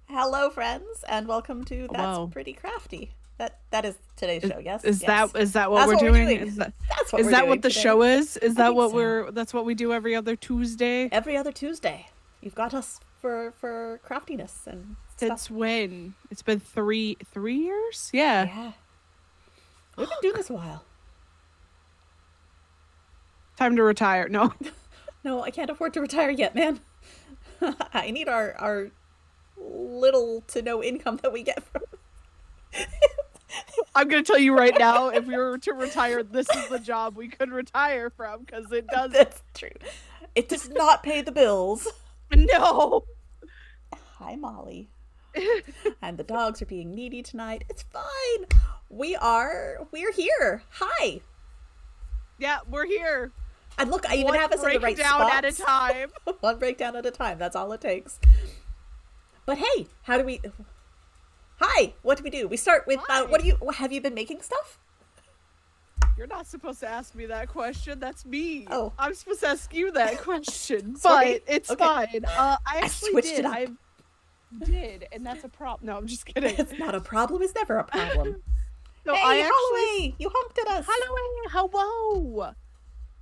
Hello, friends, and welcome to That's Whoa. Pretty Crafty. That is today's show. Yes, Is yes. that what That's we're what doing? we're doing. That's what Is we're that doing what the today. show is? Is I that think what so. that's what we do every other Tuesday? Every other Tuesday. You've got us for craftiness and Since stuff. when? It's been three years? Yeah. Yeah. We've been doing this a while. Time to retire. No. No, I can't afford to retire yet, man. I need our little to no income that we get from. I'm going to tell you right now, if we were to retire, this is the job we could retire from because it does. That's true. It does not pay the bills. No. Hi, Molly. And the dogs are being needy tonight. It's fine. We're here. Hi. Yeah, we're here. And look, I even One have us in the right breakdown spots. at a time. One breakdown at a time. That's all it takes. But hey, how do we? Hi. What do we do? We start with Hi. what do you? Have you been making stuff? You're not supposed to ask me that question. That's me. Oh. I'm supposed to ask you that question, Sorry. but it's Okay. fine. I actually switched did. it up. I did, and that's a problem. No, I'm just kidding. It's not a problem. It's never a problem. So Hey, I actually, Holloway, you honked at us. hello.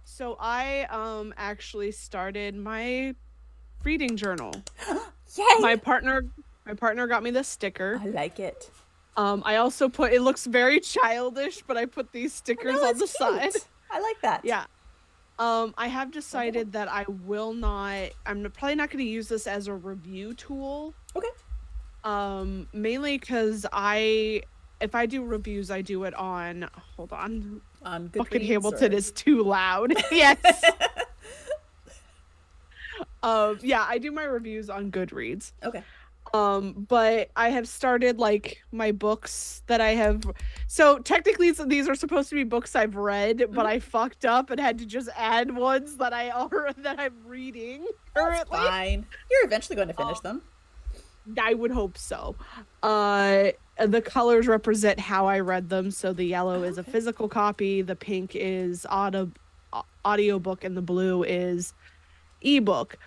So I actually started my reading journal. Yay! My partner got me this sticker. I like it. I also put, it looks very childish, but I put these stickers No, on the it's cute. side. I like that. Yeah. I have decided that I'm probably not going to use this as a review tool. Okay. Mainly because if I do reviews, I do it on, hold on. On Goodreads. Fucking Hamilton is too loud. Yes. Yeah, I do my reviews on Goodreads. Okay. But I have started like my books that I have. So technically these are supposed to be books I've read, but I fucked up and had to just add ones that I'm reading currently. That's fine. You're eventually going to finish them. I would hope so. The colors represent how I read them. So the yellow is a physical copy, the pink is audiobook, and the blue is ebook.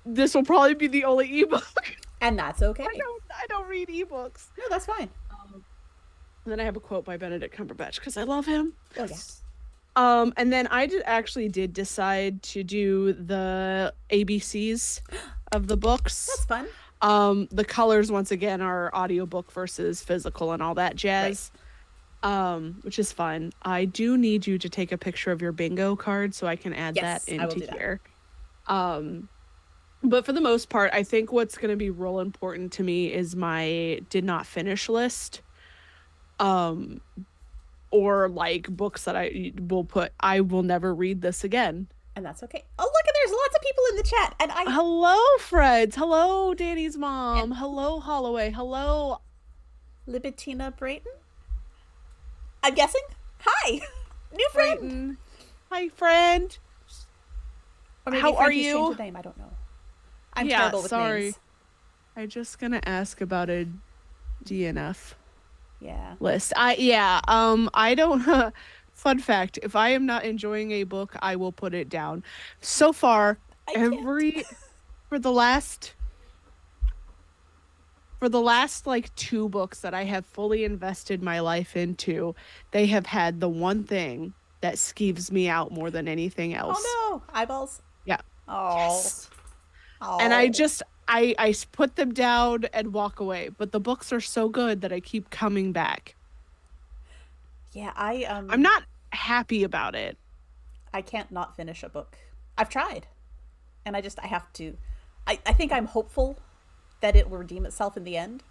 This will probably be the only ebook. And that's okay. I don't read ebooks. No, that's fine. And then I have a quote by Benedict Cumberbatch because I love him. Oh, yeah. And then I actually did decide to do the ABCs of the books. That's fun. The colors once again are audiobook versus physical and all that jazz. Right. Which is fun. I do need you to take a picture of your bingo card so I can add that into here. But for the most part, I think what's going to be real important to me is my did not finish list. Or like books that I will put, I will never read this again. And that's okay. Oh, look, and there's lots of people in the chat. And Hello, Freds. Hello, Danny's mom. Hello, Holloway. Hello, Libitina Brayton? I'm guessing? Hi! New friend! Brayton. Hi, friend. Or maybe How are Frankie's you? changed her name, I don't know. I'm terrible with names. I'm just gonna ask about a DNF list. I don't fun fact, if I am not enjoying a book, I will put it down. So far, for the last like 2 books that I have fully invested my life into, they have had the one thing that skeeves me out more than anything else. Oh no, eyeballs. Yeah. Oh. Yes. Oh. And I put them down and walk away, but the books are so good that I keep coming back. Yeah, I'm not happy about it. I can't not finish a book. I've tried. And I have to. I think I'm hopeful that it will redeem itself in the end.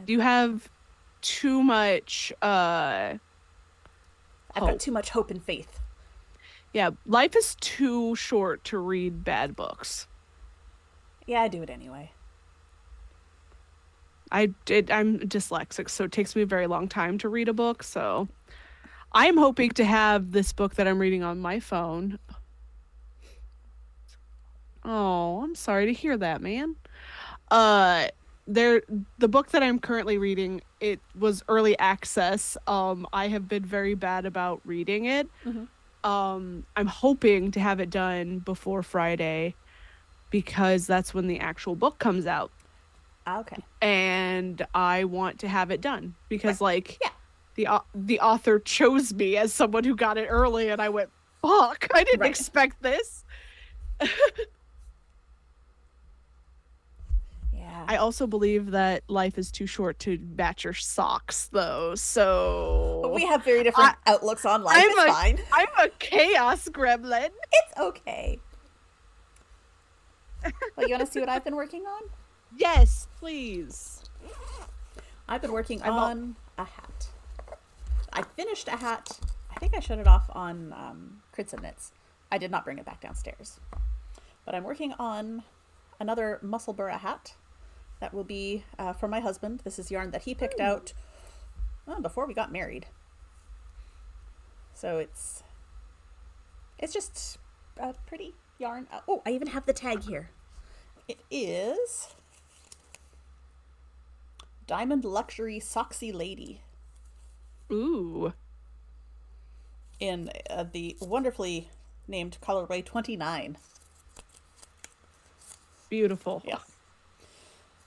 You have too much I've got too much hope and faith. Yeah, life is too short to read bad books. Yeah, I do it anyway. I'm dyslexic, so it takes me a very long time to read a book, so I'm hoping to have this book that I'm reading on my phone. Oh, I'm sorry to hear that, man. The book that I'm currently reading, it was early access. I have been very bad about reading it. Mm-hmm. I'm hoping to have it done before Friday because that's when the actual book comes out. Okay. And I want to have it done because right. the author chose me as someone who got it early, and I went, fuck, I didn't expect this. I also believe that life is too short to match your socks, though. So We have very I, different outlooks on life. I'm It's a fine. I'm a chaos gremlin. It's okay. Well, you want to see what I've been working on? Yes, please. I've been working I'm all- on a hat. I finished a hat. I think I shut it off on Crits and Knits. I did not bring it back downstairs. But I'm working on another Musselburgh hat that will be for my husband. This is yarn that he picked out before we got married. So it's just a pretty yarn. Oh, I even have the tag here. It is Diamond Luxury Socksy Lady Ooh, in the wonderfully named colorway 29. beautiful. Yeah.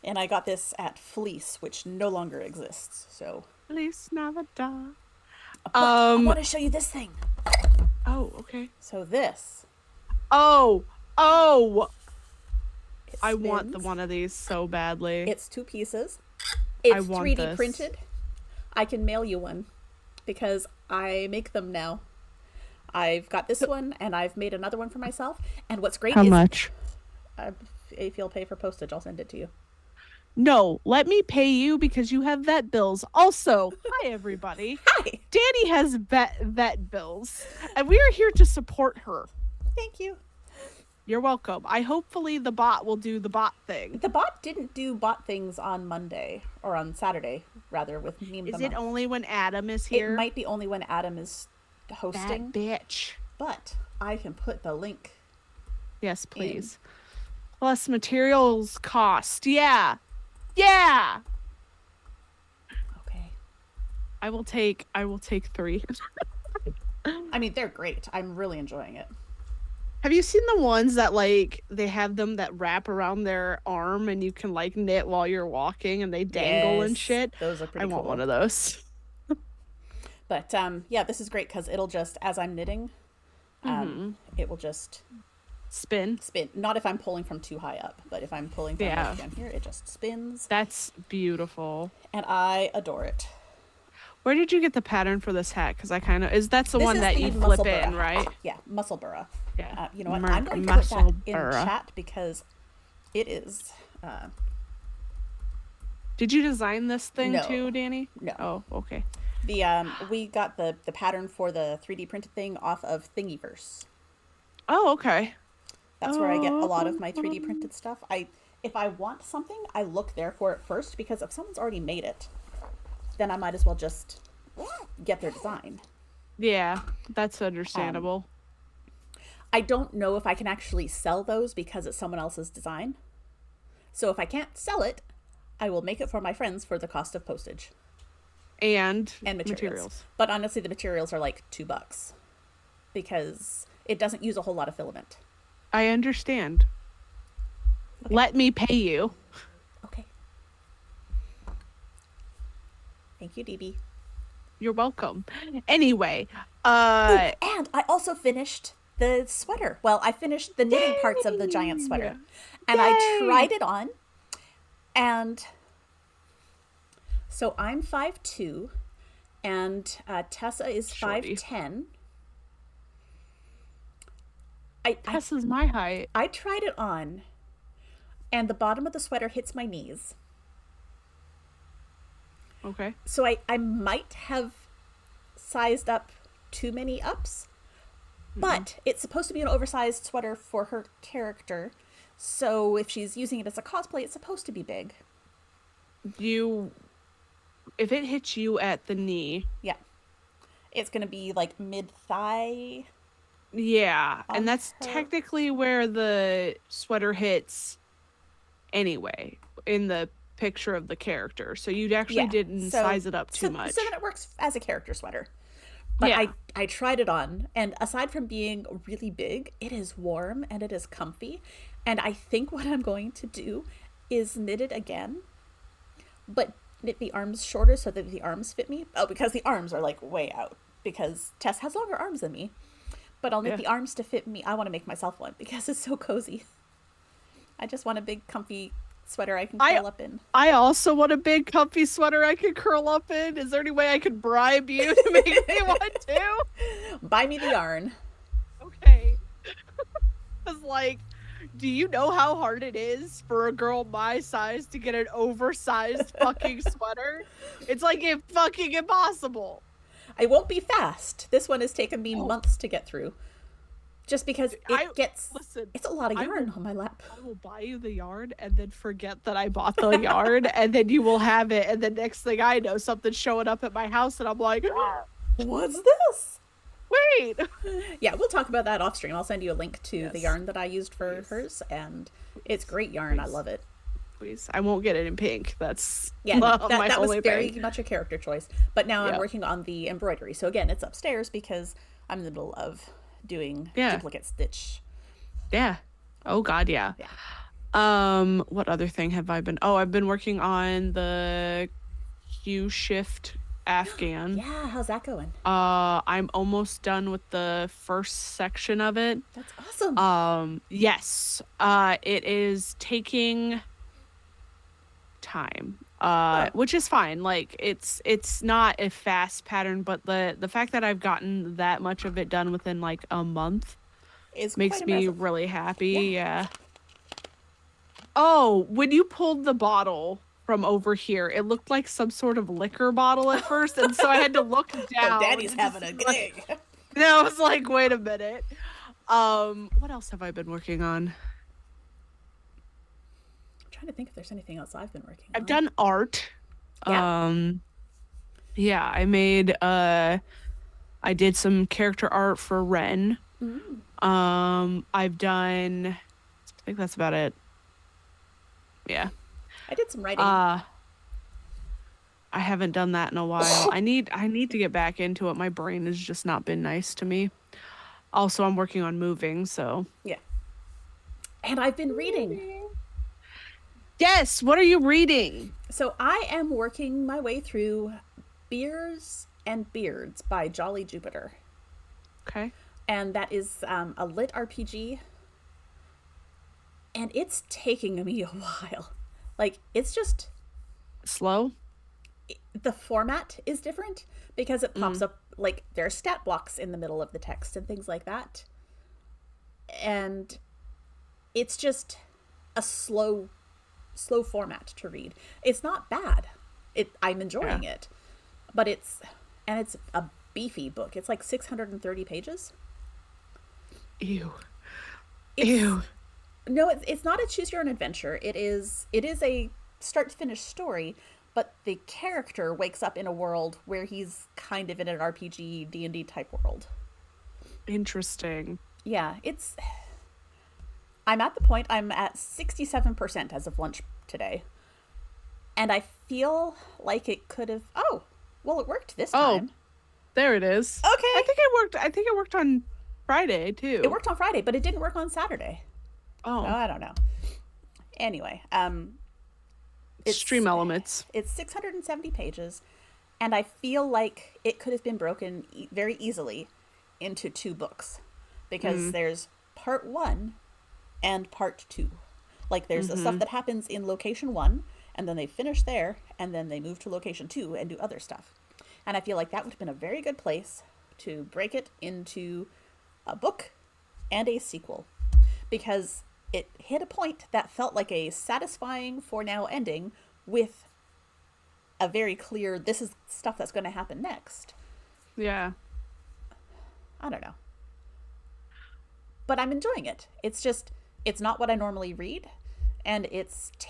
And I got this at Fleece, which no longer exists. So, Feliz Navidad. I want to show you this thing. Oh, okay. So this. Oh, It I want spins. one of these so badly. It's 2 pieces. It's I want 3D this. printed. I can mail you one because I make them now. I've got this one and I've made another one for myself. And what's great How is much? if you'll pay for postage, I'll send it to you. No, let me pay you because you have vet bills. Also, hi everybody. Hi. Danny has vet bills, and we are here to support her. Thank you. You're welcome. Hopefully the bot will do the bot thing. The bot didn't do bot things on Monday or on Saturday, rather, with Meme Is the it Month. only when Adam is here? It might be only when Adam is That hosting, bitch. but I can put the link. Yes, please. Plus materials cost. Yeah. Yeah. Okay. I will take 3. I mean, they're great. I'm really enjoying it. Have you seen the ones that like they have them that wrap around their arm and you can like knit while you're walking and they dangle and Yes, shit? those are pretty I want cool. one of those. But yeah, this is great because it'll just, as I'm knitting, it will just Spin. spin. Not if I'm pulling from too high up, but if I'm pulling from Yeah. like down here, it just spins. That's beautiful. And I adore it. Where did you get the pattern for this hat? Because that's the This one is that the you flip Musselburgh in, hat. right? Yeah, Musselburgh. Yeah. You know what? I'm going to put that in Musselburgh. chat because it is. Did you design this thing No. too, Danny? No. Oh, okay. We got the pattern for the 3D printed thing off of Thingiverse. Oh, okay. That's where I get a lot of my 3D printed stuff. If I want something, I look there for it first because if someone's already made it, then I might as well just get their design. Yeah, that's understandable. I don't know if I can actually sell those because it's someone else's design. So if I can't sell it, I will make it for my friends for the cost of postage And materials. But honestly, the materials are like $2 because it doesn't use a whole lot of filament. I understand. Okay. Let me pay you. Okay. Thank you, DB. You're welcome. Anyway, And I also finished the sweater. Well, I finished the knitting parts of the giant sweater. And I Yay! tried it on. And so I'm 5'2", and Tessa is Shorty. 5'10". Tessa's my height. I tried it on, and the bottom of the sweater hits my knees. Okay. So I might have sized up too many ups, but it's supposed to be an oversized sweater for her character. So if she's using it as a cosplay, it's supposed to be big. If it hits you at the knee, Yeah. It's going to be like mid-thigh. yeah, On and that's her. technically where the sweater hits anyway in the picture of the character. So you actually Yeah. didn't So- size it up too so, much. So then it works as a character sweater. But Yeah. I tried it on, and aside from being really big, it is warm and it is comfy. And I think what I'm going to do is knit it again, but knit the arms shorter so that the arms fit me. Oh, because the arms are like way out, because Tess has longer arms than me. But I'll knit Yeah. the arms to fit me. I want to make myself one because it's so cozy. I just want a big, comfy sweater I can I curl up in. I also want a big comfy sweater I can curl up in. Is there any way I could bribe you to make me one too? Buy me the yarn. Okay. Cause like, do you know how hard it is for a girl my size to get an oversized fucking sweater? It's like fucking impossible. I won't be fast. This one has taken me Oh, months to get through. Just because I it gets, listen. it's a lot of I will yarn on my lap. I will buy you the yarn and then forget that I bought the yarn and then you will have it and the next thing I know something's showing up at my house and I'm like, What's this? wait. Yeah, we'll talk about that off stream. I'll send you a link to the Yes. yarn that I used for Please. hers, and it's Please. great yarn. I Please. love it. Please. I won't get it in pink. That's Yeah, no, that my that was only very thing. much a character choice. But now I'm Yeah. working on the embroidery. So again, it's upstairs because I'm in the middle of doing Yeah. duplicate stitch. Yeah. Oh God, yeah. Yeah. What other thing have I been? Oh, I've been working on the Q shift Afghan. Yeah, how's that going? I'm almost done with the first section of it. That's awesome. Yes. It is taking time. Huh. Which is fine. Like it's not a fast pattern, but the fact that I've gotten that much of it done within like a month Is quite makes me impressive. really happy. Yeah. Yeah. Oh, when you pulled the bottle from over here, it looked like some sort of liquor bottle at first, and so I had to look Oh, down. Daddy's to having a see, like, gig. and I was like, wait a minute. What else have I been working on? I'm trying to think if there's anything else I've been working I've on. done art. Yeah. Yeah, I did some character art for Ren. Mm. I've done I think that's about it. Yeah. I did some writing. Uh I haven't done that in a while. I need to get back into it. My brain has just not been nice to me. Also, I'm working on moving, so. Yeah. And I've been reading. Yes, what are you reading? So I am working my way through Beers and Beards by Jolly Jupiter. Okay. And that is a lit RPG. And it's taking me a while. Like, it's just, Slow? the format is different because it pops up, like, there are stat blocks in the middle of the text and things like that. And it's just a slow format to read. It's not bad. I'm enjoying Yeah. it. But it's a beefy book. It's like 630 pages. Ew. It's, Ew. No, it's not a choose your own adventure. It is a start to finish story, but the character wakes up in a world where he's kind of in an RPG D&D type world. Interesting. Yeah, I'm at the point, I'm at 67% as of lunch today. And I feel like it could have, oh, well, it worked this Oh, time. there it is. Okay. I think it worked on Friday too. It worked on Friday, but it didn't work on Saturday. Oh, Oh, I don't know. Anyway, stream elements. it's 670 pages, and I feel like it could have been broken very easily into two books because there's part 1 and part 2. Like, there's the stuff that happens in location 1, and then they finish there, and then they move to location 2 and do other stuff. And I feel like that would have been a very good place to break it into a book and a sequel, because it hit a point that felt like a satisfying for now ending with a very clear, this is stuff that's going to happen next. Yeah. I don't know. But I'm enjoying it. It's just, it's not what I normally read, and it's just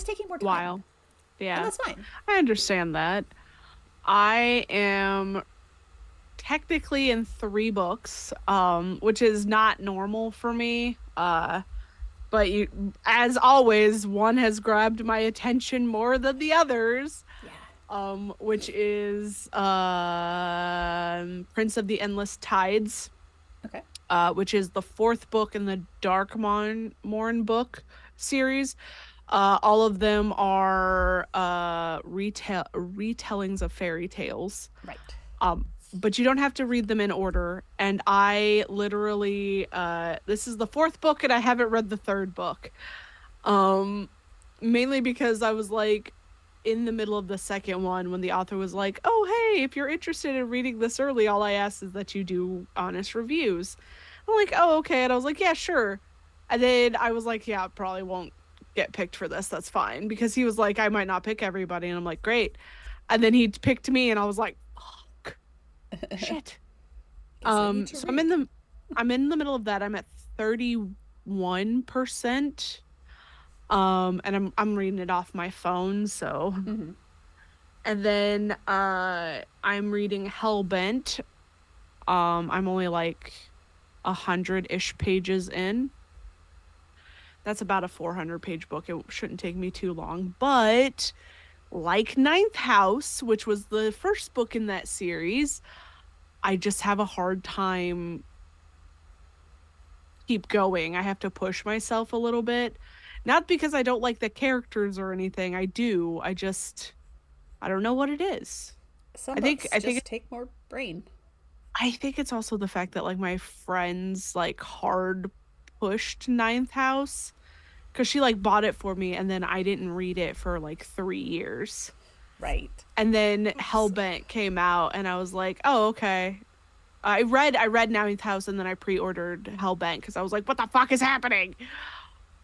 taking more time. While. Yeah. And that's fine. I understand that. I am technically in 3 books, which is not normal for me. But as always, one has grabbed my attention more than the others. Yeah. Which is Prince of the Endless Tides, Okay. which is the 4th book in the Dark Morn book series. All of them are retellings of fairy tales. Right. But you don't have to read them in order. And I literally, this is the 4th book, and I haven't read the 3rd book. Um, Mainly because I was like in the middle of the second one when the author was like, "Oh, hey, if you're interested in reading this early, all I ask is that you do honest reviews." I'm like, "Oh, okay." And I was like, "Yeah, sure." And then I was like, "Yeah, probably won't get picked for this. That's fine." Because he was like, "I might not pick everybody." And I'm like, "Great." And then he picked me and I was like, "Fuck. Shit." Guess I need to So read. I'm in the middle of that. I'm at 31%. And I'm reading it off my phone, so. Mm-hmm. And then I'm reading Hellbent. I'm only like 100-ish pages in. That's about a 400-page book. It shouldn't take me too long. But like Ninth House, which was the first book in that series, I just have a hard time keep going. I have to push myself a little bit. Not because I don't like the characters or anything. I do. I don't know what it is. Some I think books I think just take more brain. I think it's also the fact that like my friends like hard pushed Ninth House because she like bought it for me and then I didn't read it for like 3 years. Right. And then Oops. Hellbent came out and I was like, oh, okay. I read Ninth House and then I pre-ordered Hellbent because I was like, what the fuck is happening?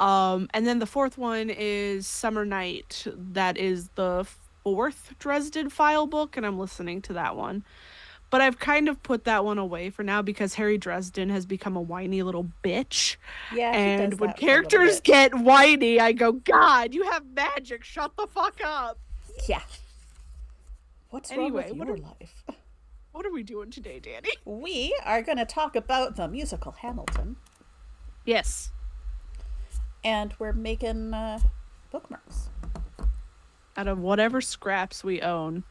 And then the fourth one is Summer Night. That is the fourth Dresden File book, and I'm listening to that one. But I've kind of put that one away for now because Harry Dresden has become a whiny little bitch. Yeah, he And does when that for a little characters bit. get whiny, I go, God, you have magic. Shut the fuck up. Yeah. What's wrong with Anyway, your life? what are we doing today, Danny? We are going to talk about the musical Hamilton, Yes. and we're making bookmarks. Out of whatever scraps we own.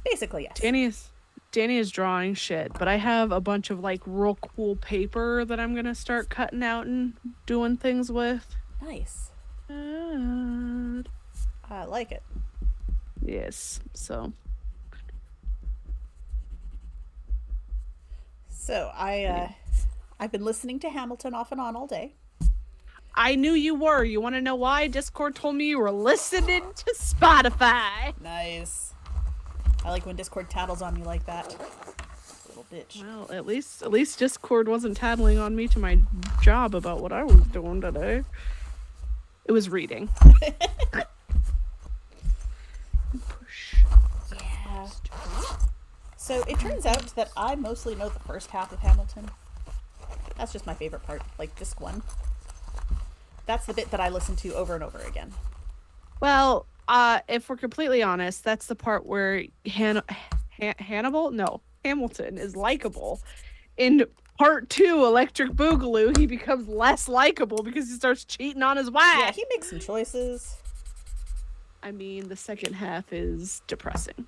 Basically, yes. Danny is drawing shit, but I have a bunch of like real cool paper that I'm gonna start cutting out and doing things with. Nice. Uh, I like it. yes. So So I've been listening to Hamilton off and on all day. I knew you were. You want to know why? Discord told me you were listening to Spotify. Nice. I like when Discord tattles on me like that. Little bitch. Well, at least Discord wasn't tattling on me to my job about what I was doing today. It was reading. Push. Yeah. So it turns out that I mostly know the first half of Hamilton. That's just my favorite part, like disc one. That's the bit that I listen to over and over again. Well, if we're completely honest, that's the part where Hannibal, no, Hamilton is likable. In part two, Electric Boogaloo, he becomes less likable because he starts cheating on his Yeah, wife. he makes some choices. I mean, the second half is depressing.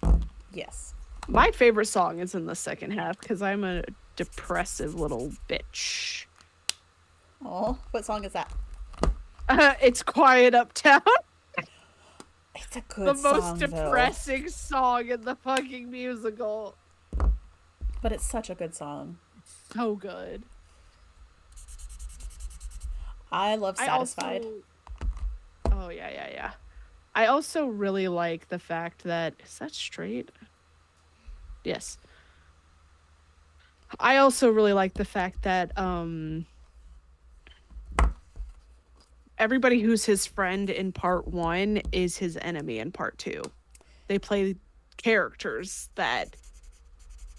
Yes. My favorite song is in the second half because I'm a depressive little bitch. Oh, what song is that? It's Quiet Uptown. It's a The good most song, though. depressing song in the fucking musical. But it's such a good song. So good. I love I Satisfied. also Oh yeah. I also really like the fact that is that straight? Yes. I also really like the fact that everybody who's his friend in part 1 is his enemy in part 2. They play characters that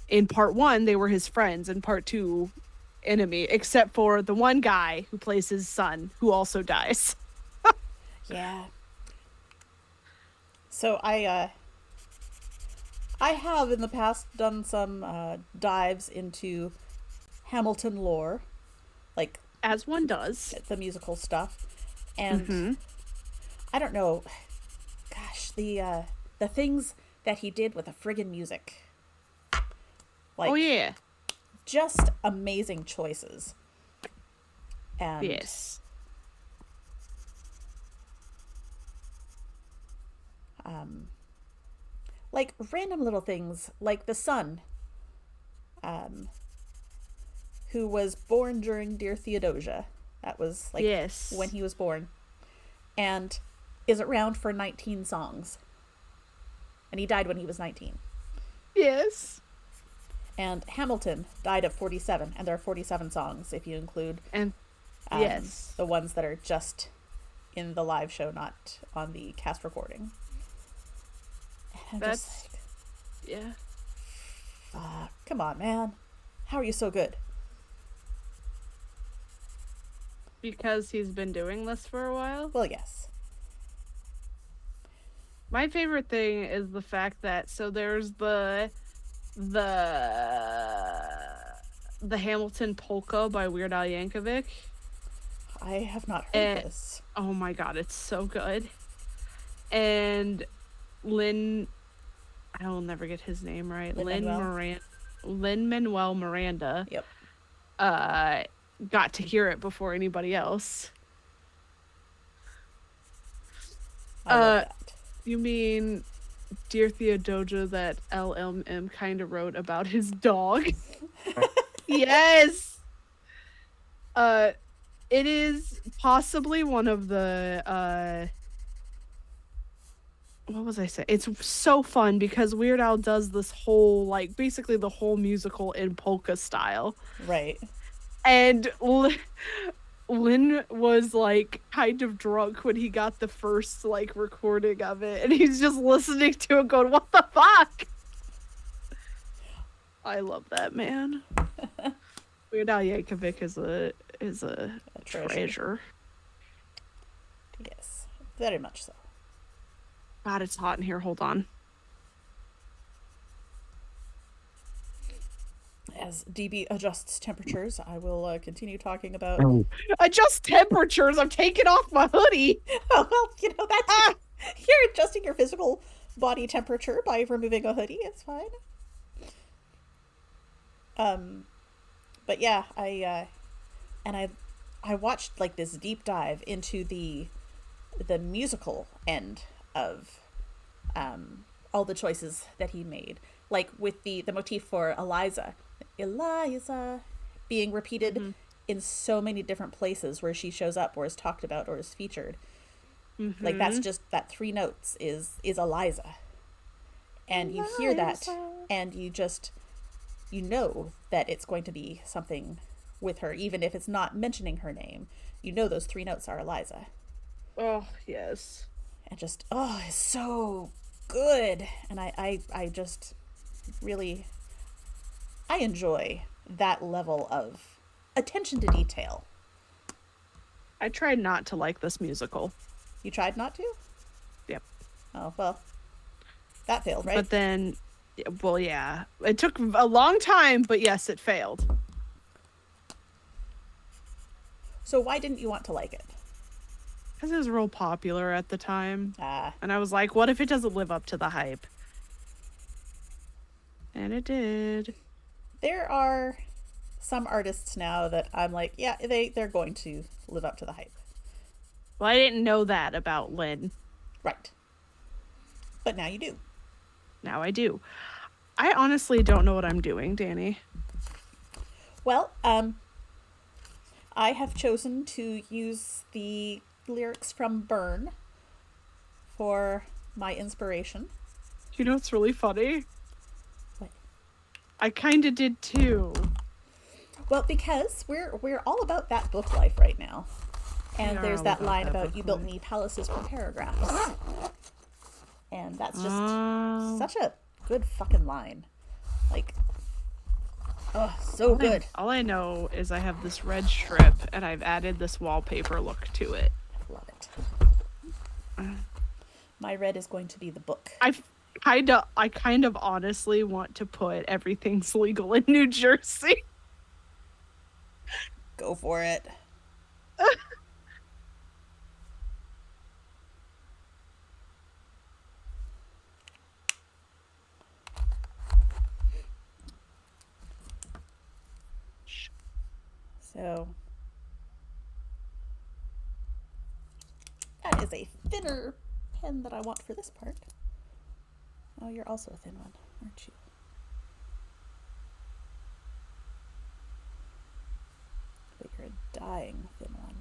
in part 1 they were his friends, in part 2 enemy, except for the one guy who plays his son who also dies. Yeah. So I have in the past done some dives into Hamilton lore, like As one does. the musical stuff, and Mhm. I don't know, gosh, the things that he did with the friggin' music, Oh like yeah. just amazing choices, and Yes. um, like random little things, like the son, um, who was born during Dear Theodosia. That was like when Yes. he was born. And is around for 19 songs. And he died when he was 19. Yes. And Hamilton died at 47, and there are 47 songs if you include And yes. the ones that are just in the live show, not on the cast recording. And I'm just That's like, yeah. fuck, come on, man. How are you so good? Because he's been doing this for a while. Well, yes. My favorite thing is the fact that so there's the Hamilton polka by Weird Al Yankovic. I have not heard And this. oh my god, it's so good. And Lynn, I will never get his name right. Lin-Manuel? Lynn Manuel Miranda Yep. got to hear it before anybody else. I love that. You mean Dear Theodosia that LMM kind of wrote about his dog? Yes. It is possibly one of the what was I saying? It's so fun because Weird Al does this whole like basically the whole musical in polka style. Right. And Lynn was like kind of drunk when he got the first like recording of it, and he's just listening to it going, "What the fuck?" I love that man. Weird Al Yankovic is a treasure. Yes, very much so. God, it's hot in here. Hold on. As DB adjusts temperatures, I will continue talking about. Adjust temperatures. I'm taking off my hoodie. Oh, well, you know, that's. You're adjusting your physical body temperature by removing a hoodie. It's fine. But yeah, I watched like this deep dive into the musical end of all the choices that he made, like with the motif for Eliza being repeated in so many different places where she shows up or is talked about or is featured. Like that's just that 3 notes is Eliza, and you hear that and you know that it's going to be something with her, even if it's not mentioning her name. You know those 3 notes are Eliza. Oh yes. And just it's so good. And I just really I enjoy that level of attention to detail. I tried not to like this musical. You tried not to? Yep. Oh, well. That failed, right? But then, well, yeah. It took a long time, but yes, it failed. So why didn't you want to like it? Because it was real popular at the time. Ah. And I was like, what if it doesn't live up to the hype? And it did. There are some artists now that I'm like, yeah, they're going to live up to the hype. Well, I didn't know that about Lynn. Right. But now you do. Now I do. I honestly don't know what I'm doing, Danny. Well, I have chosen to use the lyrics from Burn for my inspiration. You know what's really funny? What? I kind of did too. Well, because we're all about that book life right now. And there's that line about you built me palaces from paragraphs. And that's just such a good fucking line. Like, oh, so good. All I know is I have this red strip and I've added this wallpaper look to it. Love it. My red is going to be the book. I kind of honestly want to put everything's legal in New Jersey. Go for it. So that is a thinner pen that I want for this part. Oh, you're also a thin one, aren't you? But you're a dying thin one.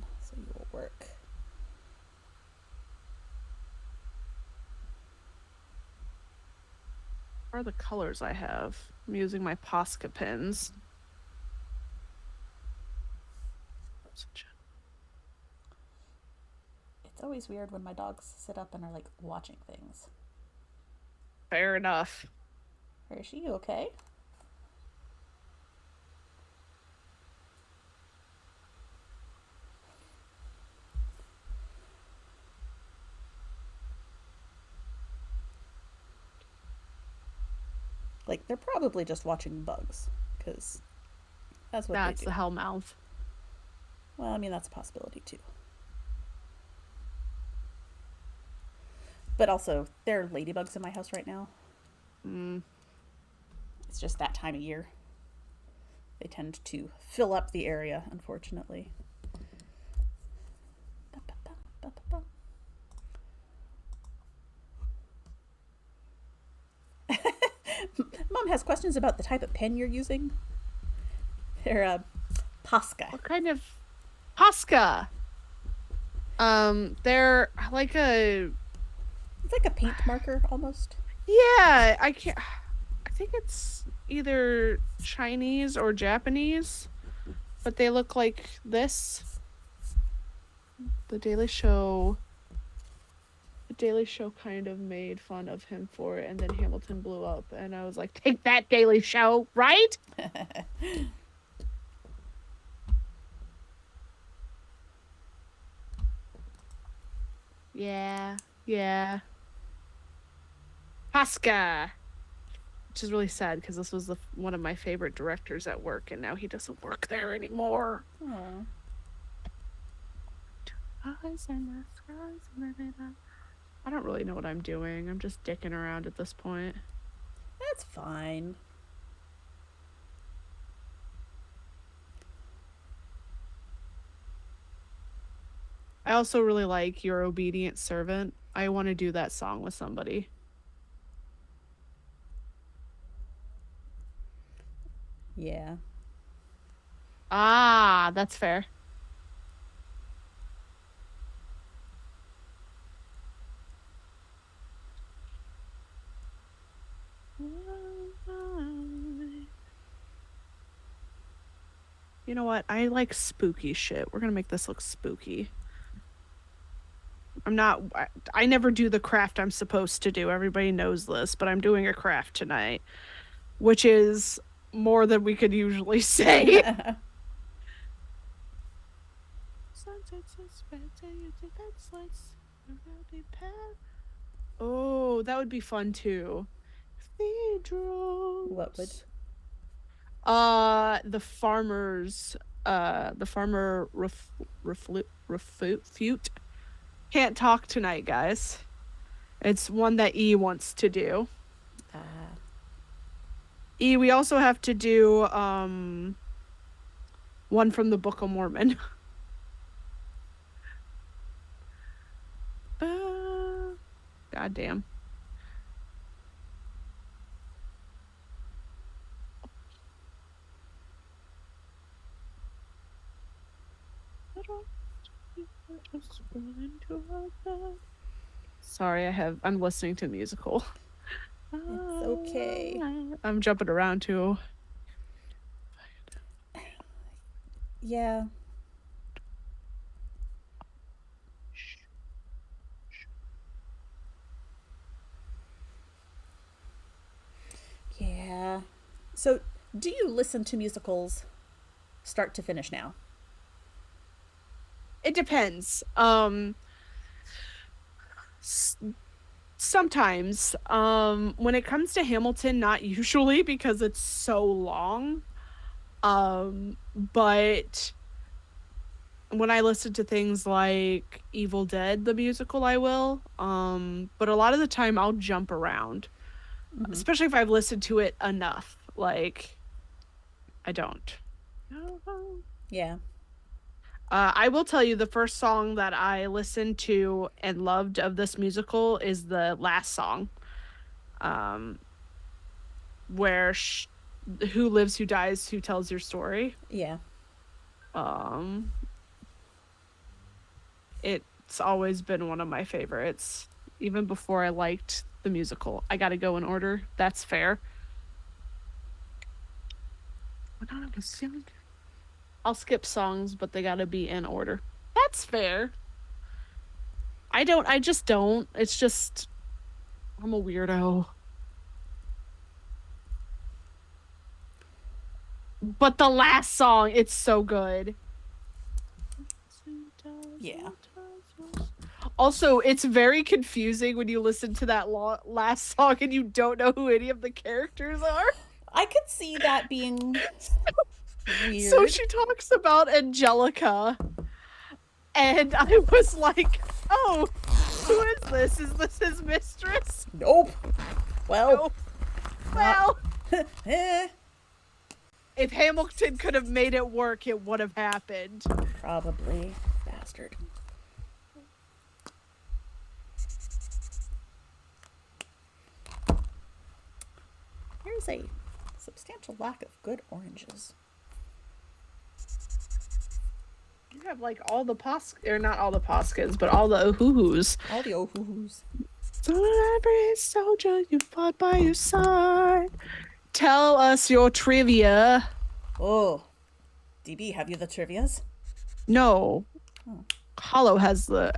are the colors I have? I'm using my Posca pins. It's always weird when my dogs sit up and are like watching things. Fair enough. Hershey, you okay? Like, they're probably just watching bugs, because that's what they That's do. the hellmouth. Well, I mean, that's a possibility too. But also, there are ladybugs in my house right now. Mm. It's just that time of year. They tend to fill up the area, unfortunately. Mom has questions about the type of pen you're using. They're Posca. What kind of Posca? They're like a It's like a paint marker almost. yeah. I can't. I think it's either Chinese or Japanese, but they look like this. The Daily Show. The Daily Show kind of made fun of him for it, and then Hamilton blew up, and I was like, "Take that, Daily Show!" Right? Yeah, yeah. Posca, which is really sad because this was one of my favorite directors at work, and now he doesn't work there anymore. Aww. I don't really know what I'm doing. I'm just dicking around at this point. That's fine. I also really like Your Obedient Servant. I want to do that song with somebody. Yeah. Ah, that's fair. You know what? I like spooky shit. We're gonna make this look spooky. I never do the craft I'm supposed to do. Everybody knows this, but I'm doing a craft tonight, which is more than we could usually say. Oh, that would be fun too. What would? Cathedrals. The farmers, the farmer refute. Can't talk tonight, guys. It's one that E wants to do. E, we also have to do one from the Book of Mormon. Goddamn. Sorry, I'm listening to musical. It's okay. I'm jumping around too. Yeah. Yeah. So, do you listen to musicals start to finish now? It depends. Sometimes when it comes to Hamilton, not usually because it's so long. But when I listen to things like Evil Dead the musical, I will. But a lot of the time I'll jump around, especially if I've listened to it enough. Like I don't. Yeah. I will tell you the first song that I listened to and loved of this musical is the last song. Where who lives, who dies, who tells your story. Yeah. It's always been one of my favorites, even before I liked the musical. I gotta go in order. That's fair. When I was young, I'll skip songs, but they gotta be in order. That's fair. I just don't. It's just, I'm a weirdo. But the last song, it's so good. Yeah. Also, it's very confusing when you listen to that last song and you don't know who any of the characters are. I could see that being weird. So she talks about Angelica, and I was like, oh, who is this? Is this his mistress? Nope. Well. Nope. Well. Eh. If Hamilton could have made it work, it would have happened. Probably. Bastard. Here's a substantial lack of good oranges. You have like all the or not all the Poskins, but all the Ohuhus. All the Ohuhus. So every soldier you fought by your side. Tell us your trivia. Oh. DB, have you the trivias? No. Oh. Holloway has it.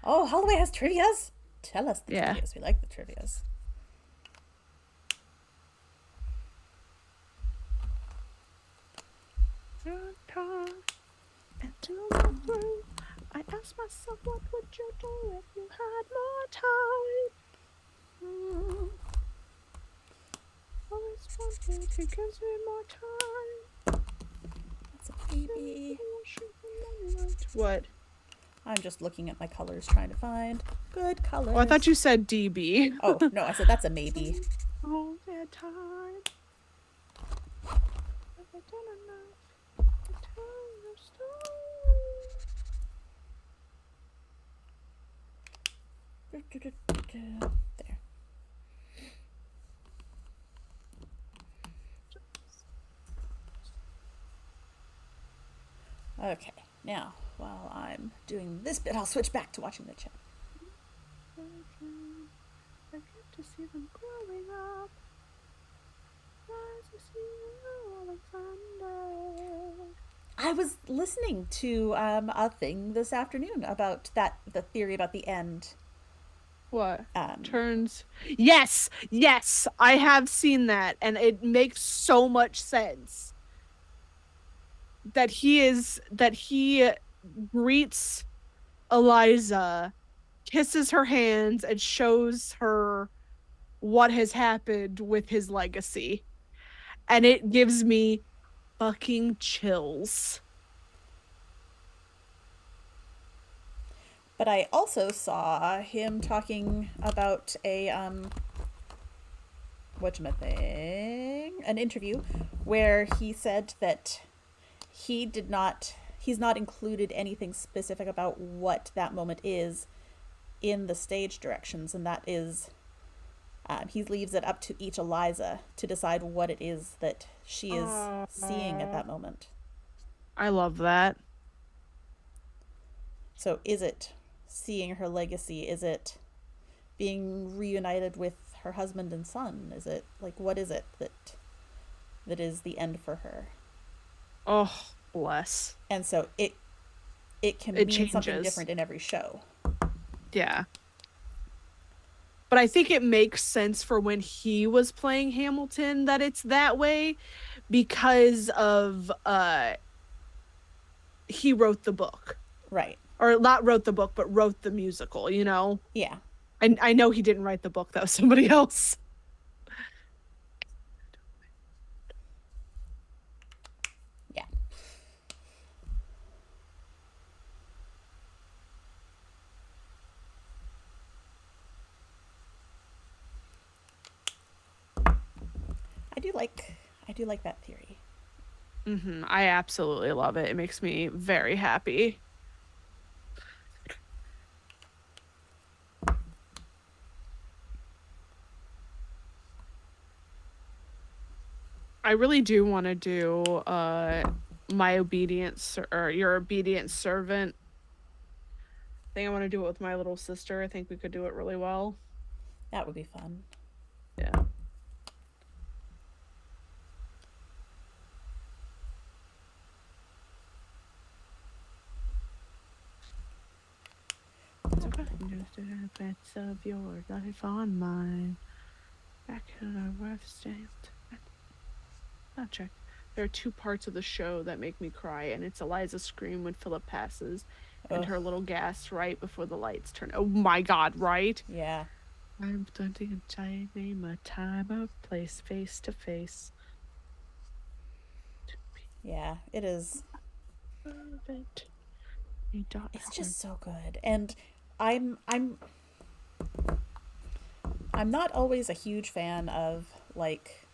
Oh, Holloway has trivias? Tell us the trivias. We like the trivias. I asked myself, what would you do if you had more time? Always wanted to give me more time. That's a baby. What? I'm just looking at my colors, trying to find good colors. Oh, I thought you said DB. Oh, no, I said that's a maybe. Oh, that time. There. Okay, now while I'm doing this bit, I'll switch back to watching the chat. I get to see them growing up. I was listening to a thing this afternoon about the theory about the end. What? Turns. Yes, I have seen that, and it makes so much sense. That he greets Eliza, kisses her hands, and shows her what has happened with his legacy. And it gives me fucking chills. But I also saw him talking about an interview where he said that he's not included anything specific about what that moment is in the stage directions, and that is he leaves it up to each Eliza to decide what it is that she is seeing at that moment. I love that. So is it seeing her legacy? Is it being reunited with her husband and son? Is it what is it that is the end for her? Oh, bless. And so it can mean changes. Something different in every show. Yeah. But I think it makes sense for when he was playing Hamilton that it's that way because of he wrote the book. Right. Or not wrote the book, but wrote the musical, you know? Yeah. I know he didn't write the book, that was somebody else. Yeah. I do like that theory. Mm-hmm. I absolutely love it. It makes me very happy. I really do want to do my obedience or your obedient servant. I think I want to do it with my little sister. I think we could do it really well. That would be fun. Yeah. It's okay. Just a bits of your life on mine. Back in our rough stamped. Not check. There are two parts of the show that make me cry, and it's Eliza's scream when Philip passes, and Ugh. her little gasp right before the lights turn. Oh my god, right? Yeah. I'm stunting and tiny, name a time, a place, face to face. Yeah. It is. Perfect. A dot It's heart. just so good. And I'm I'm I'm not always a huge fan of like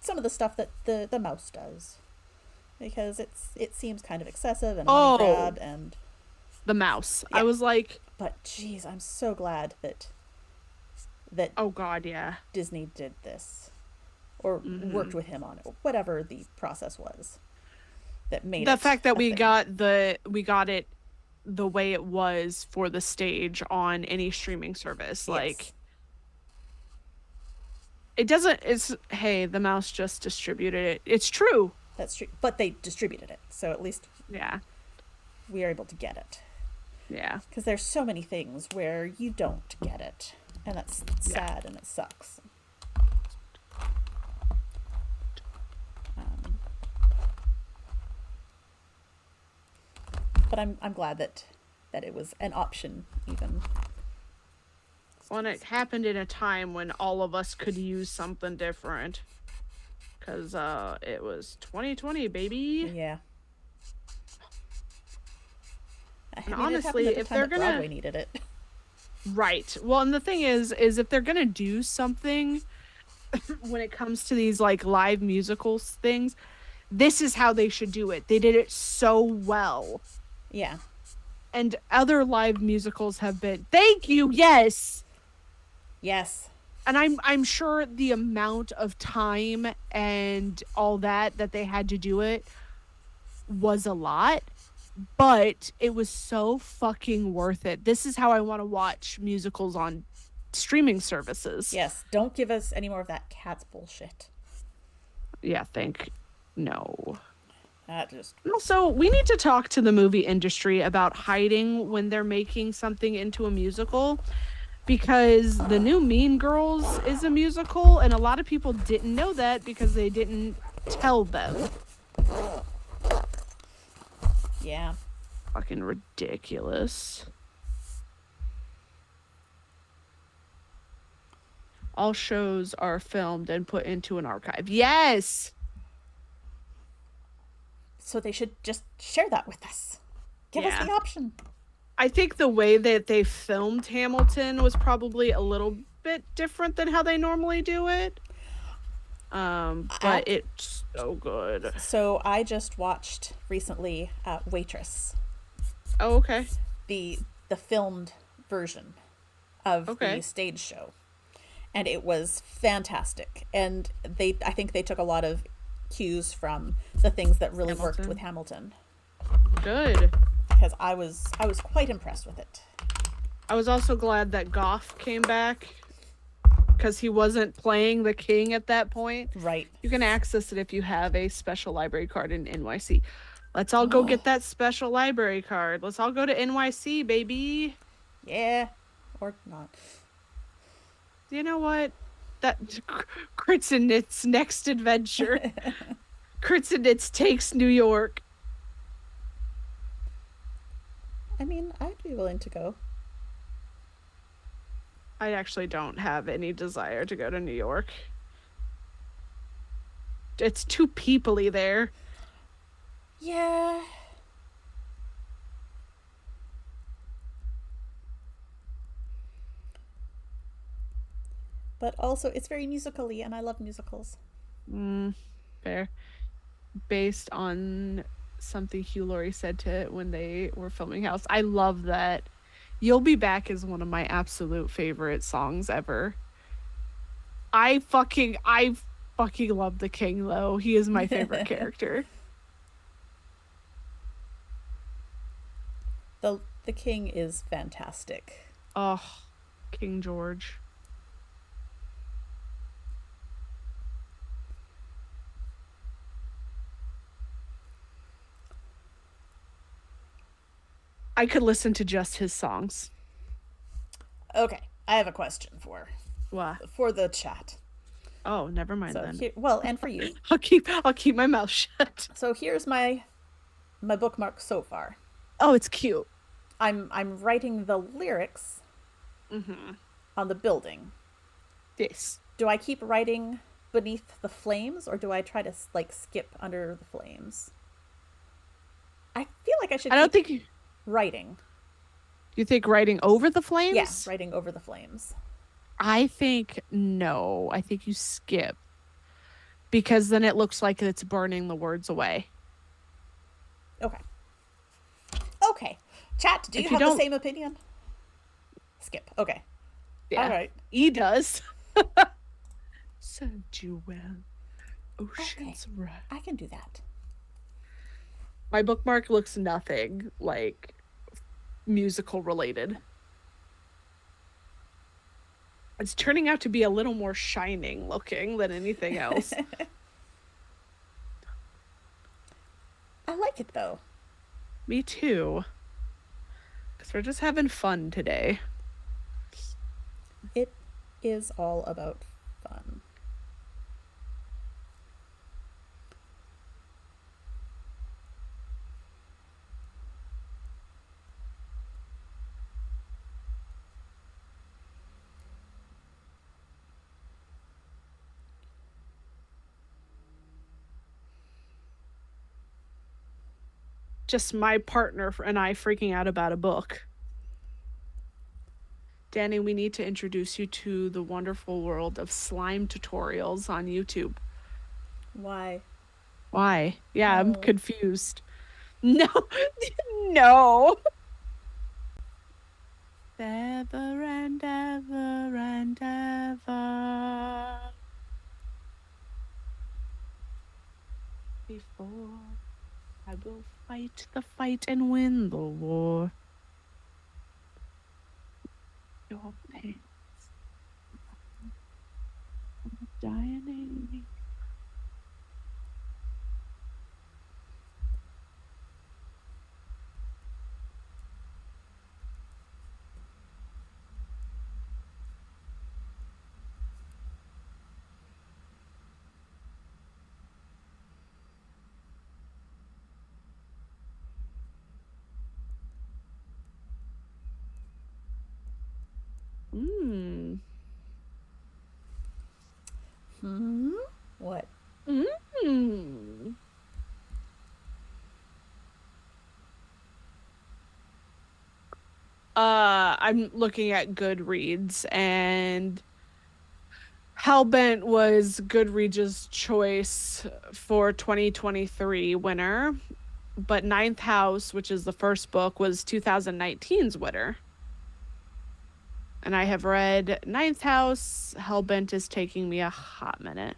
some of the stuff that the mouse does because it seems kind of excessive and a money Oh, grab and the mouse. I yeah. was like, But geez, I'm so glad that oh god, yeah. Disney did this or Mm-hmm. worked with him on it, or whatever the process was that made The it fact that a thing. we got it the way it was for the stage on any streaming service, Yes, like it doesn't. It's hey, the mouse just distributed it. It's true. that's true. But they distributed it, so at least Yeah, we are able to get it. yeah, Because there's so many things where you don't get it, and that's yeah. sad and it sucks. Um, but I'm glad that it was an option even. When it happened in a time when all of us could use something different, because it was 2020, baby. Yeah, And I mean it happened honestly, at the if time they're that gonna Broadway needed it. right, well, and the thing is if they're gonna do something when it comes to these like live musicals things, this is how they should do it. They did it so well. Yeah. And other live musicals have been thank you, yes. Yes. And I'm sure the amount of time and all that they had to do it was a lot, but it was so fucking worth it. This is how I want to watch musicals on streaming services. Yes. Don't give us any more of that Cats bullshit. Yeah, thank no. That just Also, we need to talk to the movie industry about hiding when they're making something into a musical because the new Mean Girls is a musical and a lot of people didn't know that because they didn't tell them. yeah. Fucking ridiculous. All shows are filmed and put into an archive. Yes. So they should just share that with us. Give us Yeah. the option. I think the way that they filmed Hamilton was probably a little bit different than how they normally do it. But At it's so good. so I just watched recently Waitress, Oh, okay. the the filmed version of the Okay. stage show, and it was fantastic. And they I think they took a lot of cues from the things that really worked with Hamilton. Hamilton Good. because I was quite impressed with it. I was also glad that Goff came back because he wasn't playing the king at that point. Right. You can access it if you have a special library card in NYC. Let's all go get that special library card. Let's all go to NYC, baby. Yeah. Or not. You know what? That Crits and Knits next adventure. Crits and Knits takes New York. I mean, I'd be willing to go. I actually don't have any desire to go to New York. It's too peoply there. Yeah. But also, it's very musically, and I love musicals. Mm, fair. Based on something Hugh Laurie said to it when they were filming House. I love that. You'll Be Back is one of my absolute favorite songs ever. I fucking love the king though. He is my favorite character. the The king is fantastic. Oh, King George. I could listen to just his songs. Okay, I have a question Wow. for the chat. Oh, never mind So then. here, well, and for you. I'll keep my mouth shut. So here's my bookmark so far. Oh, it's cute. I'm writing the lyrics Mm-hmm. on the building. Yes. Do I keep writing beneath the flames, or do I try to like skip under the flames? I feel like I should I don't keep think writing. you think writing over the Yeah, flames? writing over the flames. I think no. I think you skip because then it looks like it's burning the words away. Okay. Okay. Chat, do you If you have the don't, same opinion? Skip. Okay. All yeah, right. E does. Said you well, Okay. ocean's right. I can do that. My bookmark looks nothing like musical related. It's turning out to be a little more shining looking than anything else. I like it though. Me too. Because we're just having fun today. It is all about fun. Just my partner and I freaking out about a book. Danny, we need to introduce you to the wonderful world of slime tutorials on YouTube. Why? Why? Yeah, I'm No. confused. No, no. Ever and ever and ever before I will fight the fight and win the war. Your pains, dying. Mm. Hmm? What? Mm. I'm looking at Goodreads and Hellbent was Goodreads' choice for 2023 winner, but Ninth House, which is the first book, was 2019's winner. And I have read Ninth House. Hellbent is taking me a hot minute.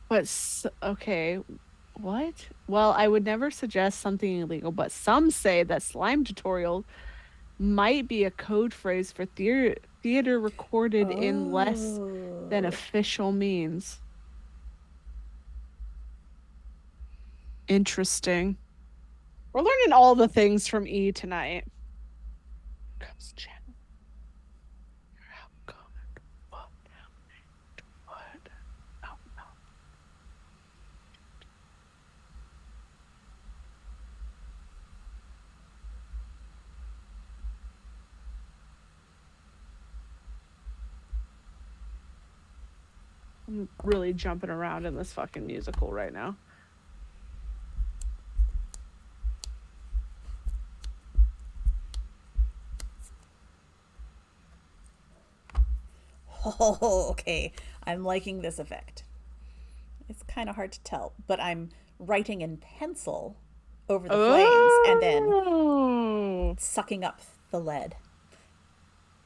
But okay, what? Well, I would never suggest something illegal, but some say that slime tutorial might be a code phrase for theater recorded in less than Oh. official means. Interesting. We're learning all the things from E tonight. Comes Jen. How good? What? What? Oh no. I'm really jumping around in this fucking musical right now. Oh, okay. I'm liking this effect. It's kind of hard to tell, but I'm writing in pencil over the flames and then Oh, sucking up the lead.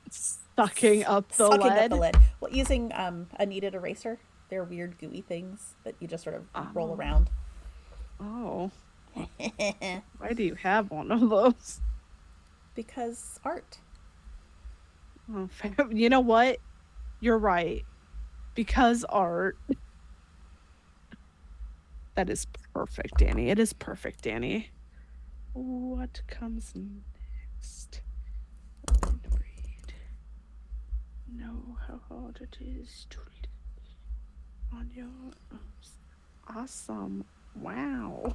sucking up the Sucking up the lead. lead. Well, using a kneaded eraser. They're weird gooey things that you just sort of roll Oh, around. oh. Why do you have one of those? Because art. Oh, you know what? You're right. Because art. That is perfect, Danny. It is perfect, Danny. What comes next? Open read. Know how hard it is to live on your arms. Awesome. Wow.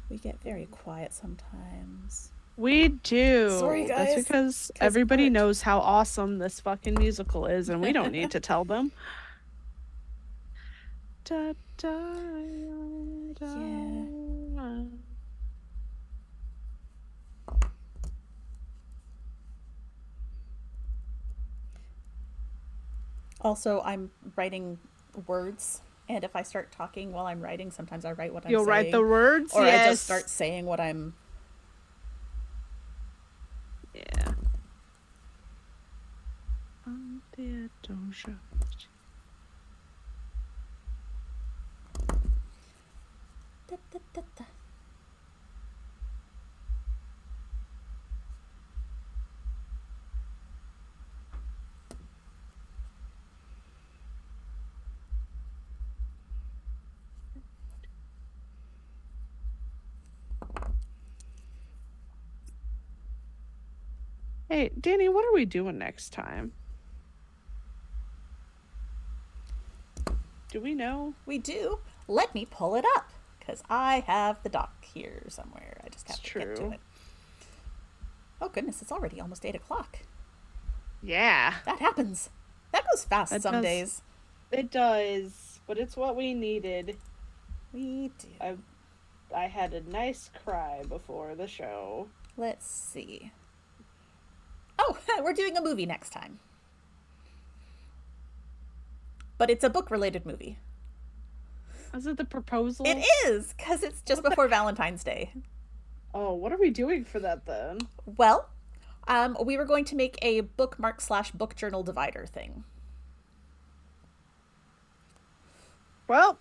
We get very quiet sometimes. We Sorry, do. That's guys. because Because everybody art. knows how awesome this fucking musical is, and we don't need to tell them. Da, da, da, Yeah. da. Also, I'm writing words, and if I start talking while I'm writing, sometimes I write what I'm You'll write the saying, words? or I just start Yes. saying what I'm. Yeah. There, don't show. Da, da, da, da. Hey, Danny, what are we doing next time? Do we know? We do. Let me pull it up, because I have the doc here somewhere. I just It's have to get to true. it. Oh, goodness, it's already almost 8 o'clock. Yeah, That happens. That goes fast that some does. days. It does, but it's what we needed. We do. I I had a nice cry before the show. Let's see. Oh, we're doing a movie next time. But it's a book related movie. Was it the It proposal? is, because it's just What the? before Valentine's Day. Oh, what are we doing for that then? Well, we were going to make a bookmark slash book journal divider thing. Well,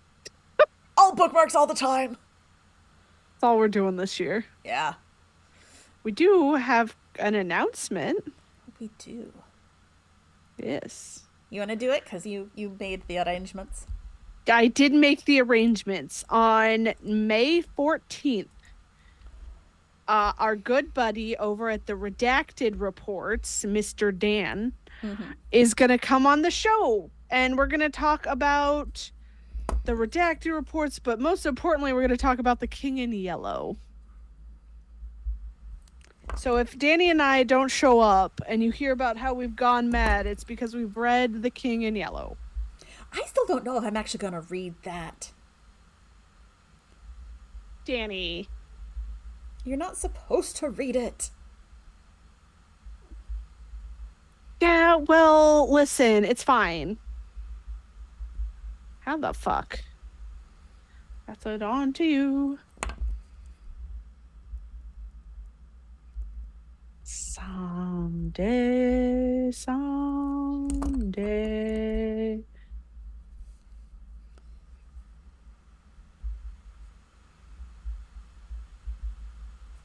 All bookmarks all the time. that's all we're doing this year. Yeah, We do have an announcement. we do. Yes. You want to do it? Because you made the arrangements. I did make the arrangements on May 14th. Our good buddy over at the Redacted Reports, Mr. Dan, Mm-hmm. is going to come on the show. And we're going to talk about the Redacted Reports, but most importantly, we're going to talk about the King in Yellow. So if Danny and I don't show up and you hear about how we've gone mad, it's because we've read The King in Yellow. I still don't know if I'm actually going to read that. Danny. You're not supposed to read it. Yeah, well, listen, it's fine. How the fuck? Pass it on to you. Someday, someday.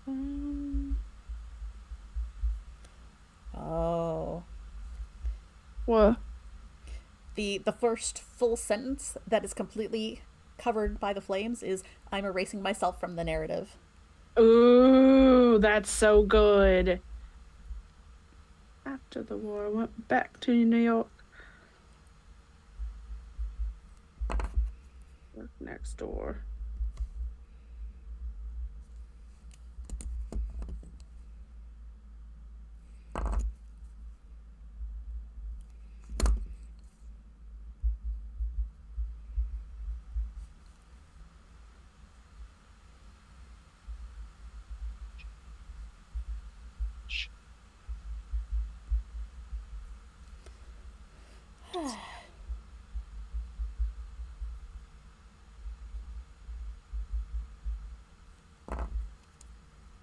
Um, Oh. what? The first full sentence that is completely covered by the flames is I'm erasing myself from the narrative. Ooh, that's so good. after the war. I went back to New York. Work next door.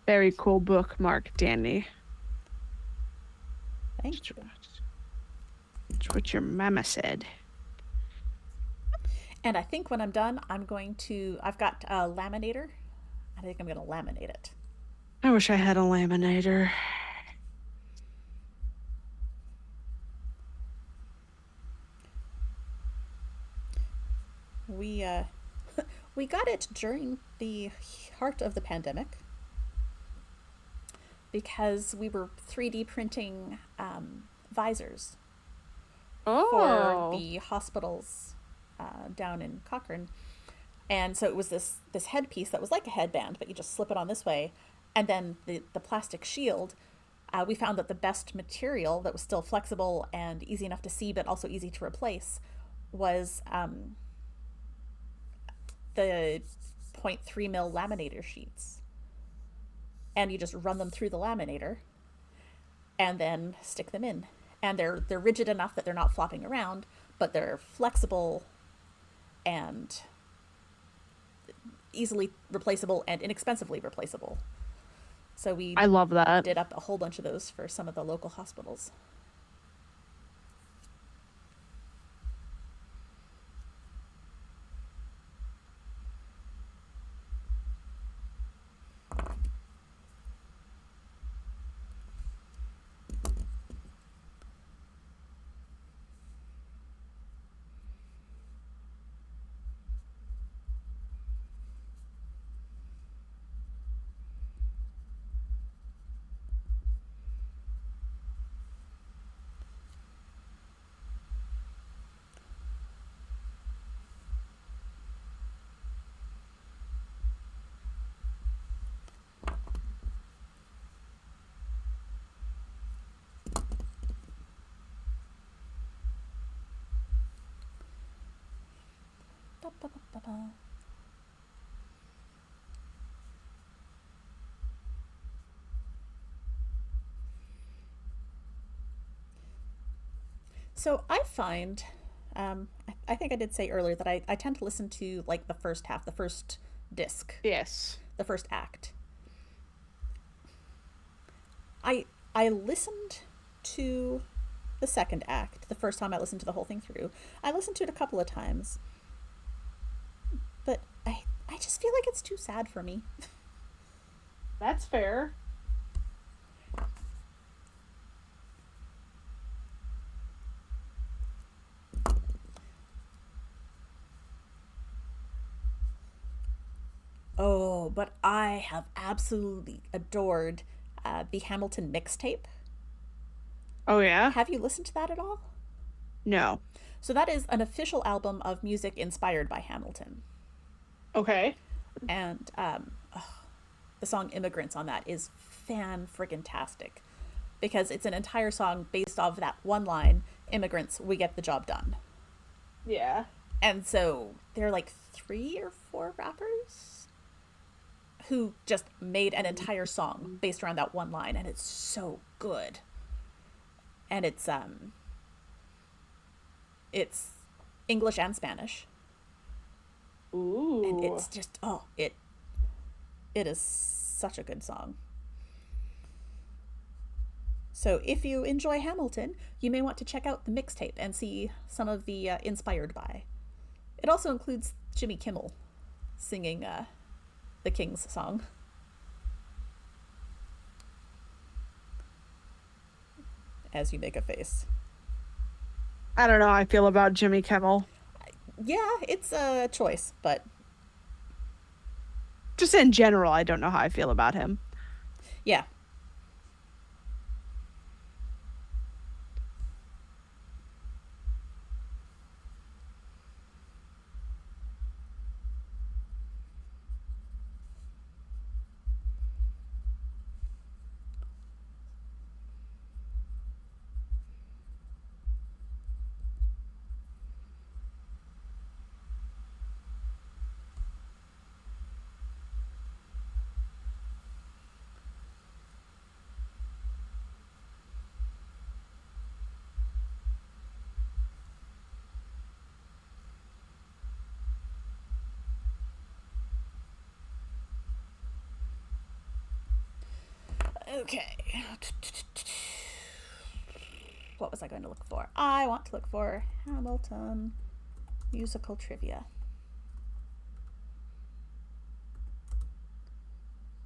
Very cool bookmark, Danny. Thank you. That's what your mama said. And I think when I'm done, I've got a laminator. I think I'm going to laminate it. I wish I had a laminator. We, uh, we got it during the heart of the pandemic because we were 3D printing visors for Oh. the hospitals down in Cochrane. And so it was this headpiece that was like a headband, but you just slip it on this way. And then the plastic shield, we found that the best material that was still flexible and easy enough to see, but also easy to replace, was the zero point 0.3 mil laminator sheets. And you just run them through the laminator and then stick them in. And they're rigid enough that they're not flopping around, but they're flexible and easily replaceable and inexpensively replaceable. So we I love that. did up a whole bunch of those for some of the local hospitals. So I find, I think I did say earlier that I tend to listen to like the first half, the first disc, Yes. the first act. I listened to the second act the first time I listened to the whole thing through. I listened to it a couple of times, but I just feel like it's too sad for me. That's fair. Oh, but I have absolutely adored the Hamilton mixtape. Oh, yeah? Have you listened to that at all? No. So that is an official album of music inspired by Hamilton, Okay. and the song "Immigrants" on that is fan friggin' tastic because it's an entire song based off that one line: "Immigrants, we get the job done." Yeah. And so there are like 3 or 4 rappers who just made an entire song based around that one line, and it's so good. And it's English and Spanish, and Ooh. it's just it is such a good song. So if you enjoy Hamilton, you may want to check out the mixtape and see some of the inspired by. It also includes Jimmy Kimmel singing the King's song. As you make a face. I don't know how I feel about Jimmy Kimmel. Yeah, it's a choice, but Just in general, I don't know how I feel about him. yeah. Okay. What was I going to look for? I want to look for Hamilton musical trivia.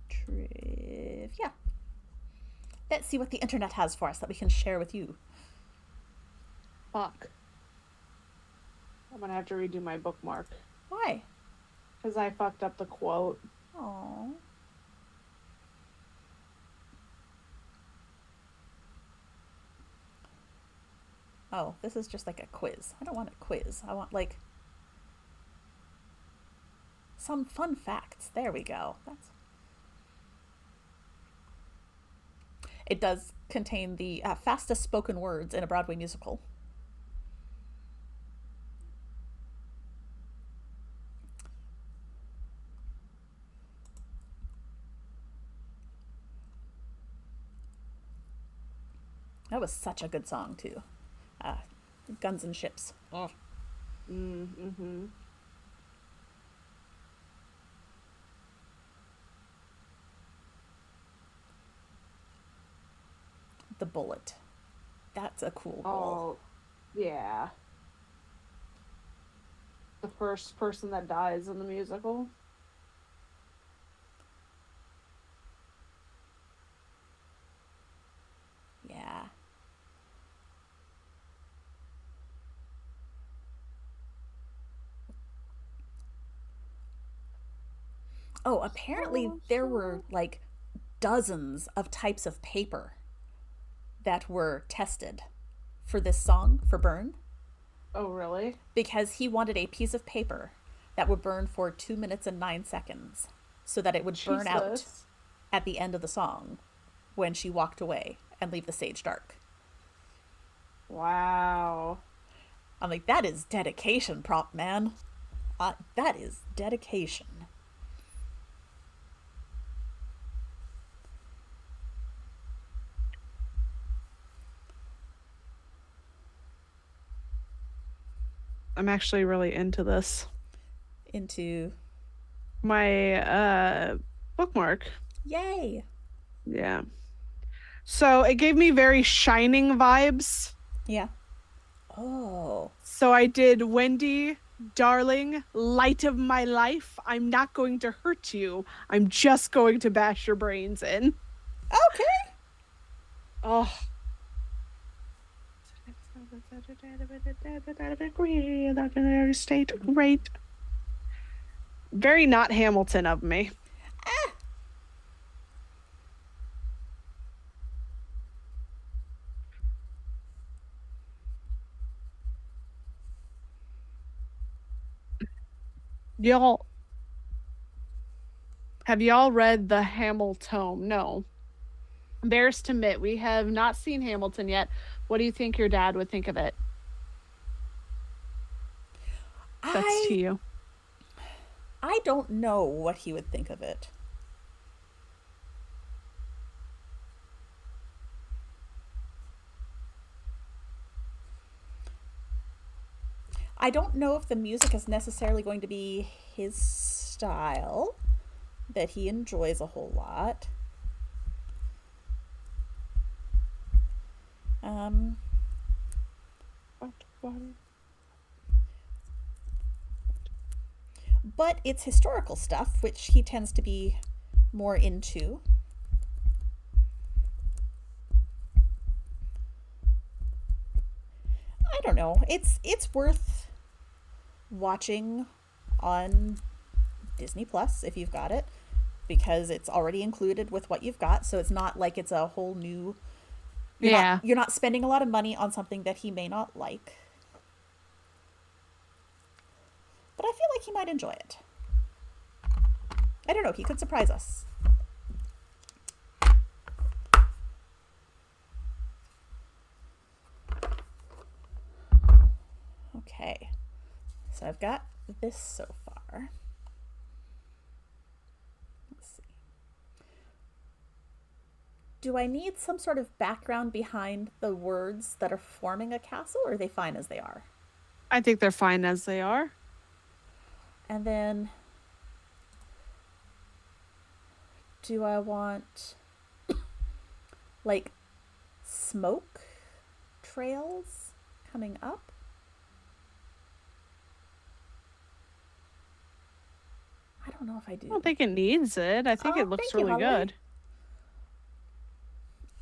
Trivia. Let's see what the internet has for us that we can share with you. Fuck. I'm gonna have to redo my bookmark. Why? Because I fucked up the quote. Oh. Oh, this is just like a quiz. I don't want a quiz. I want like some fun facts. There we go. That's. It does contain the fastest spoken words in a Broadway musical. That was such a good song too. Uh, Guns and Ships. Oh. Mm-hmm. The Bullet. That's a cool goal. Oh, yeah. The first person that dies in the musical. Yeah. Oh, apparently there were like dozens of types of paper that were tested for this song for Burn Oh, really? because he wanted a piece of paper that would burn for 2 minutes and 9 seconds so that it would burn out Jesus. at the end of the song when she walked away and leave the stage dark. Wow. I'm like, that is dedication, prop man. That is dedication. I'm actually really into this. Into. My bookmark. Yay! Yeah. So it gave me very Shining vibes. Yeah. Oh. So I did Wendy, darling, light of my life. I'm not going to hurt you. I'm just going to bash your brains in. Okay. Oh. State great. Very not Hamilton of me. Y'all, have y'all read the Hamilton? No. Embarrassed to admit, we have not seen Hamilton yet. What do you think your dad would think of it? That's to I you. I don't know what he would think of it. I don't know if the music is necessarily going to be his style that he enjoys a whole lot. Um, but it's historical stuff, which he tends to be more into. I don't know. It's worth watching on Disney Plus if you've got it because it's already included with what you've got, so it's not like it's a whole new. Yeah. You're not spending a lot of money on something that he may not like. But I feel like he might enjoy it. I don't know, he could surprise us. Okay. So I've got this so far. Let's see. Do I need some sort of background behind the words that are forming a castle, or are they fine as they are? I think they're fine as they are. And then do I want like smoke trails coming up. I don't know if I I do. don't think it needs it. I think it Oh, looks thank you, really Holly. good.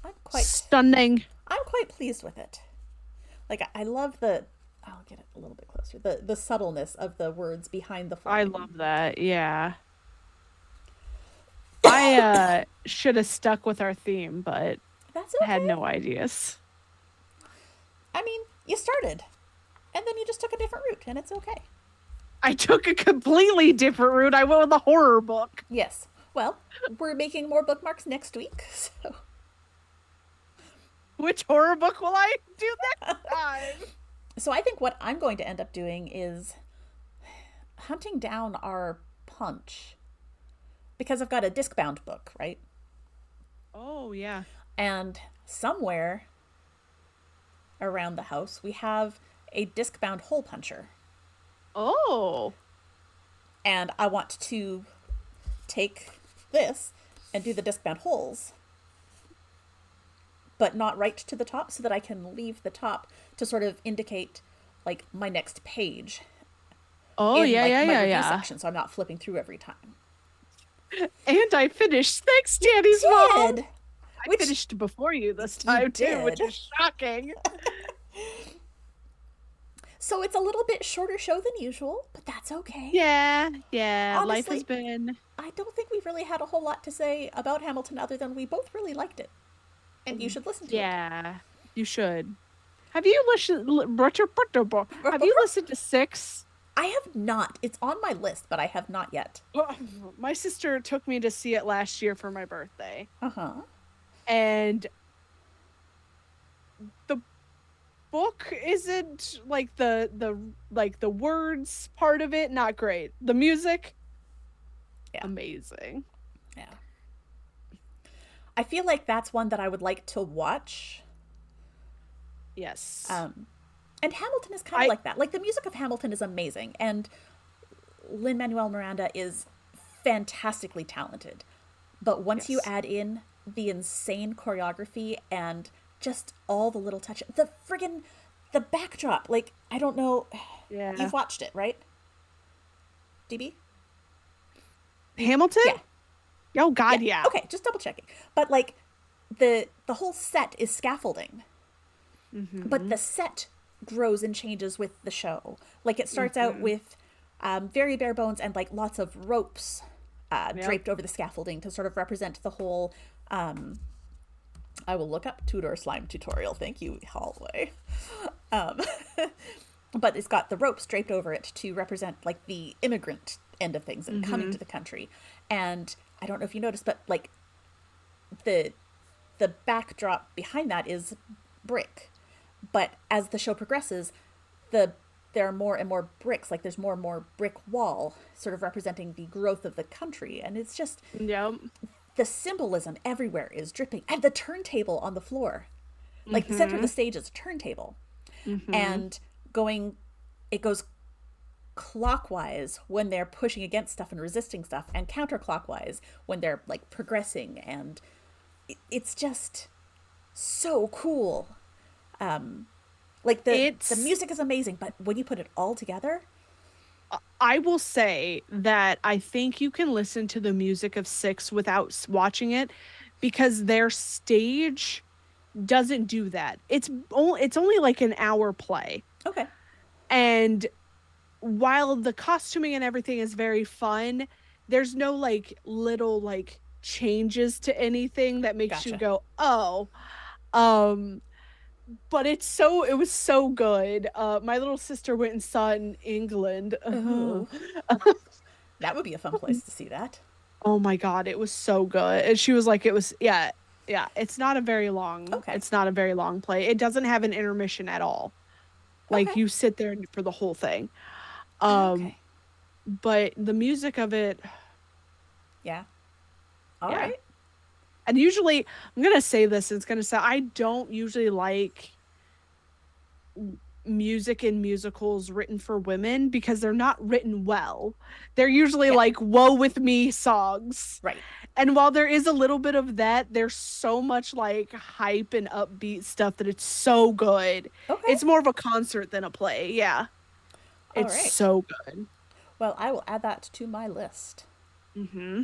I'm quite Stunning. I'm quite pleased with it. Like I love the I'll get it a little bit closer. The subtleness of the words behind the I flying. love that. Yeah. I should have stuck with our theme, but That's had okay. no ideas. I mean, you started and then you just took a different route and it's okay. I took a completely different route. I went with a horror book. Yes. Well, we're making more bookmarks next week. So Which horror book will I do next time? I think what I'm going to end up doing is hunting down our punch because I've got a disc bound book, right? Oh, yeah. And somewhere around the house we have a disc bound hole puncher. Oh. And I want to take this and do the disc bound holes, but not right to the top so that I can leave the top to sort of indicate like my next page Oh, in yeah, like yeah, my yeah, review yeah. section so I'm not flipping through every time. And I finished. Thanks, You Danny's mom. did! I Which finished before you this you time too, which did. is shocking. So it's a little bit shorter show than usual, but that's okay. Yeah, yeah. Life has Honestly, been. I don't think we've really had a whole lot to say about Hamilton other than we both really liked it. And you should listen to it. Yeah, you should. Have you listened? Have you listened to Six? I have not. It's on my list, but I have not yet. My sister took me to see it last year for my birthday, Uh huh. and the book isn't like the words part of it not great. The music Yeah. amazing. Yeah. I feel like that's one that I would like to watch. Yes. And Hamilton is kind of I like that. Like the music of Hamilton is amazing, and Lin Manuel Miranda is fantastically talented. But once you yes. add in the insane choreography and just all the little touches, the friggin' the backdrop. Like I don't know, Yeah. you've watched it, right? DB? Hamilton? Yeah, Oh yeah. God, yeah. Okay, just double checking. But like the whole set is scaffolding, but Mm-hmm. the set grows and changes with the show. Like it starts out Mm-hmm. with very bare bones and like lots of ropes Yep. draped over the scaffolding to sort of represent the whole. I will look up Tudor slime tutorial. Thank you, hallway. Um, but it's got the ropes draped over it to represent like the immigrant end of things and coming Mm-hmm. to the country. And I don't know if you noticed, but like the the backdrop behind that is brick. But as the show progresses, the there are more and more bricks, like there's more and more brick wall sort of representing the growth of the country, and it's just Yep. the symbolism everywhere is dripping, and the turntable on the floor, like the center of Mm-hmm. the stage is a turntable, Mm-hmm. and going it goes clockwise when they're pushing against stuff and resisting stuff, and counterclockwise when they're like progressing, and it's just so cool. Like the It's music is amazing, but when you put it all together, I will say that I think you can listen to the music of Six without watching it because their stage doesn't do that. It's only like an hour play. okay, And while the costuming and everything is very fun, there's no like little like changes to anything that makes you gotcha. go, "Oh." Um but it was so good. My little sister went and saw it in England. Ooh, that would be a fun place to see that. Oh my God, it was so good. And she was like, it was, yeah, yeah. Okay, It's not a very long play. It doesn't have an intermission at all. Like okay, you sit there for the whole thing. Um, okay, but the music of it, yeah, all yeah. right. And usually, I'm gonna say this, it's gonna say I don't usually like music in musicals written for women because they're not written well. They're usually Yeah. like woe with me songs. Right. And while there is a little bit of that, there's so much like hype and upbeat stuff that it's so good. Okay. It's more of a concert than a play. Yeah. All It's right. so good. Well, I will add that to my list. Mm-hmm.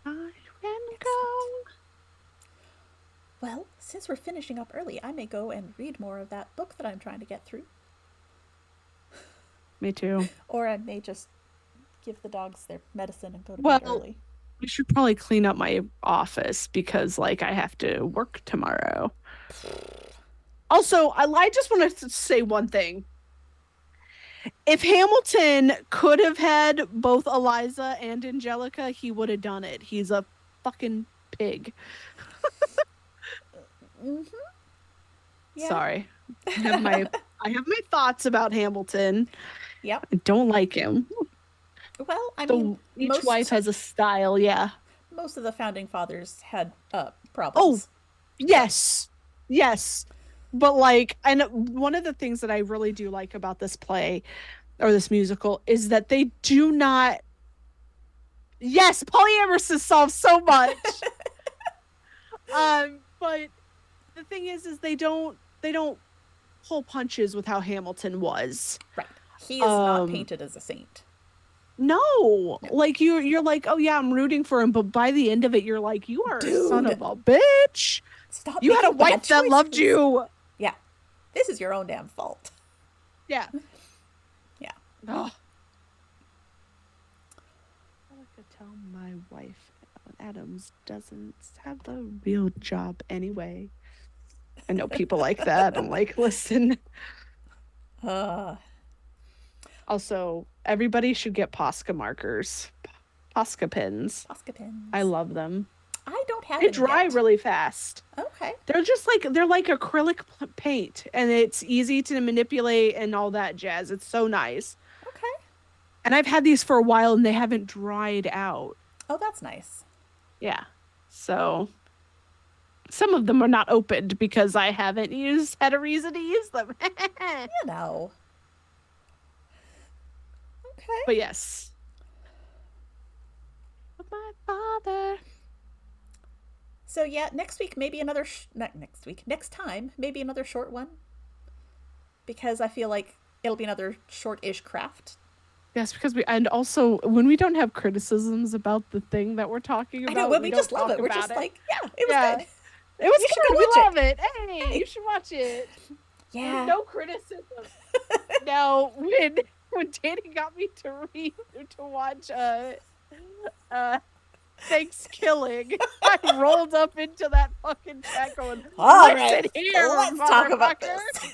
I can Excellent. go. Well, since we're finishing up early, I may go and read more of that book that I'm trying to get through. Me too. Or I may just give the dogs their medicine and go to bed Well, early. we should probably clean up my office because like I have to work tomorrow. Also, I just want to say one thing. If Hamilton could have had both Eliza and Angelica, he would have done it. He's a fucking pig. Mm-hmm. Yeah. Sorry. I have my thoughts about Hamilton. Yep. I don't like him. Well, I mean, So each wife has a style, yeah. most of the founding fathers had Oh, problems. So, yes. Yes. But like, and one of the things that I really do like about this play or this musical is that they do not. Yes, polyamorous solves so much. But the thing is they don't pull punches with how Hamilton was. right. He is not painted as a saint. No, No. like you're like, oh yeah, I'm rooting for him, but by the end of it, you're like, you are a son Dude, of a bitch. stop You had a making bad wife that loved choices. you. Yeah. This is your own damn fault. Yeah. Yeah. Oh. I could tell my wife Adams doesn't have the real job anyway. I know people like that. I'm like, listen. Uh, Also, everybody should get Posca markers, Posca pens. Posca I pins. love them. I don't have They any dry yet. really fast. Okay. They're like acrylic paint, and it's easy to manipulate and all that jazz. It's so nice. Okay. And I've had these for a while, and they haven't dried out. Oh, that's nice. Yeah. So some of them are not opened because I haven't had a reason to use them. You know. Okay. But yes. My father. So yeah, next week maybe another not next week. Next time maybe another short one because I feel like it'll be another short-ish craft. Yes, because and also when we don't have criticisms about the thing that we're talking I know, about, but we we don't just love talk it. We're about just it. like, yeah, it was Yeah. good. It was You should good. go We watch love it. Hey, Hey. you should watch it. Yeah. No criticism. Now, when Danny got me to watch Thanksgiving, I rolled up into that fucking chat going, All listen right. here, Let's talk about motherfucker. this.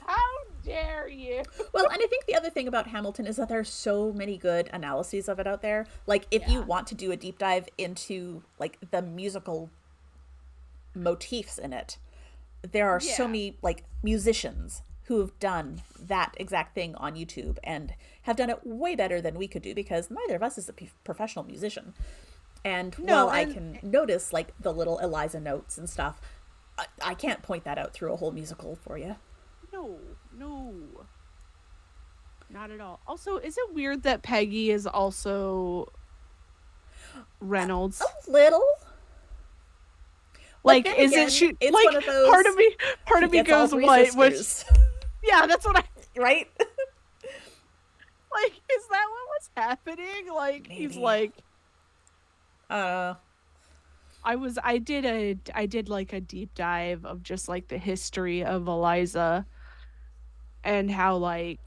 How dare you? Well, and I think the other thing about Hamilton is that there's so many good analyses of it out there. Like if you Yeah. want to do a deep dive into like the musical motifs in it, there are so Yeah. many like musicians who have done that exact thing on YouTube and have done it way better than we could do because neither of us is a professional musician. And No, while I and can notice like the little Eliza notes and stuff, I can't point that out through a whole musical for you. no. Not at all. Also, is it weird that Peggy is also Reynolds? A little. But Like, then isn't again, she it's one like of those. part He of me gets all goes, three what? Which sisters, yeah, that's what I right? like. Is that what was happening? Like, he's Maybe. like, Uh, I did like a deep dive of just like the history of Eliza and how like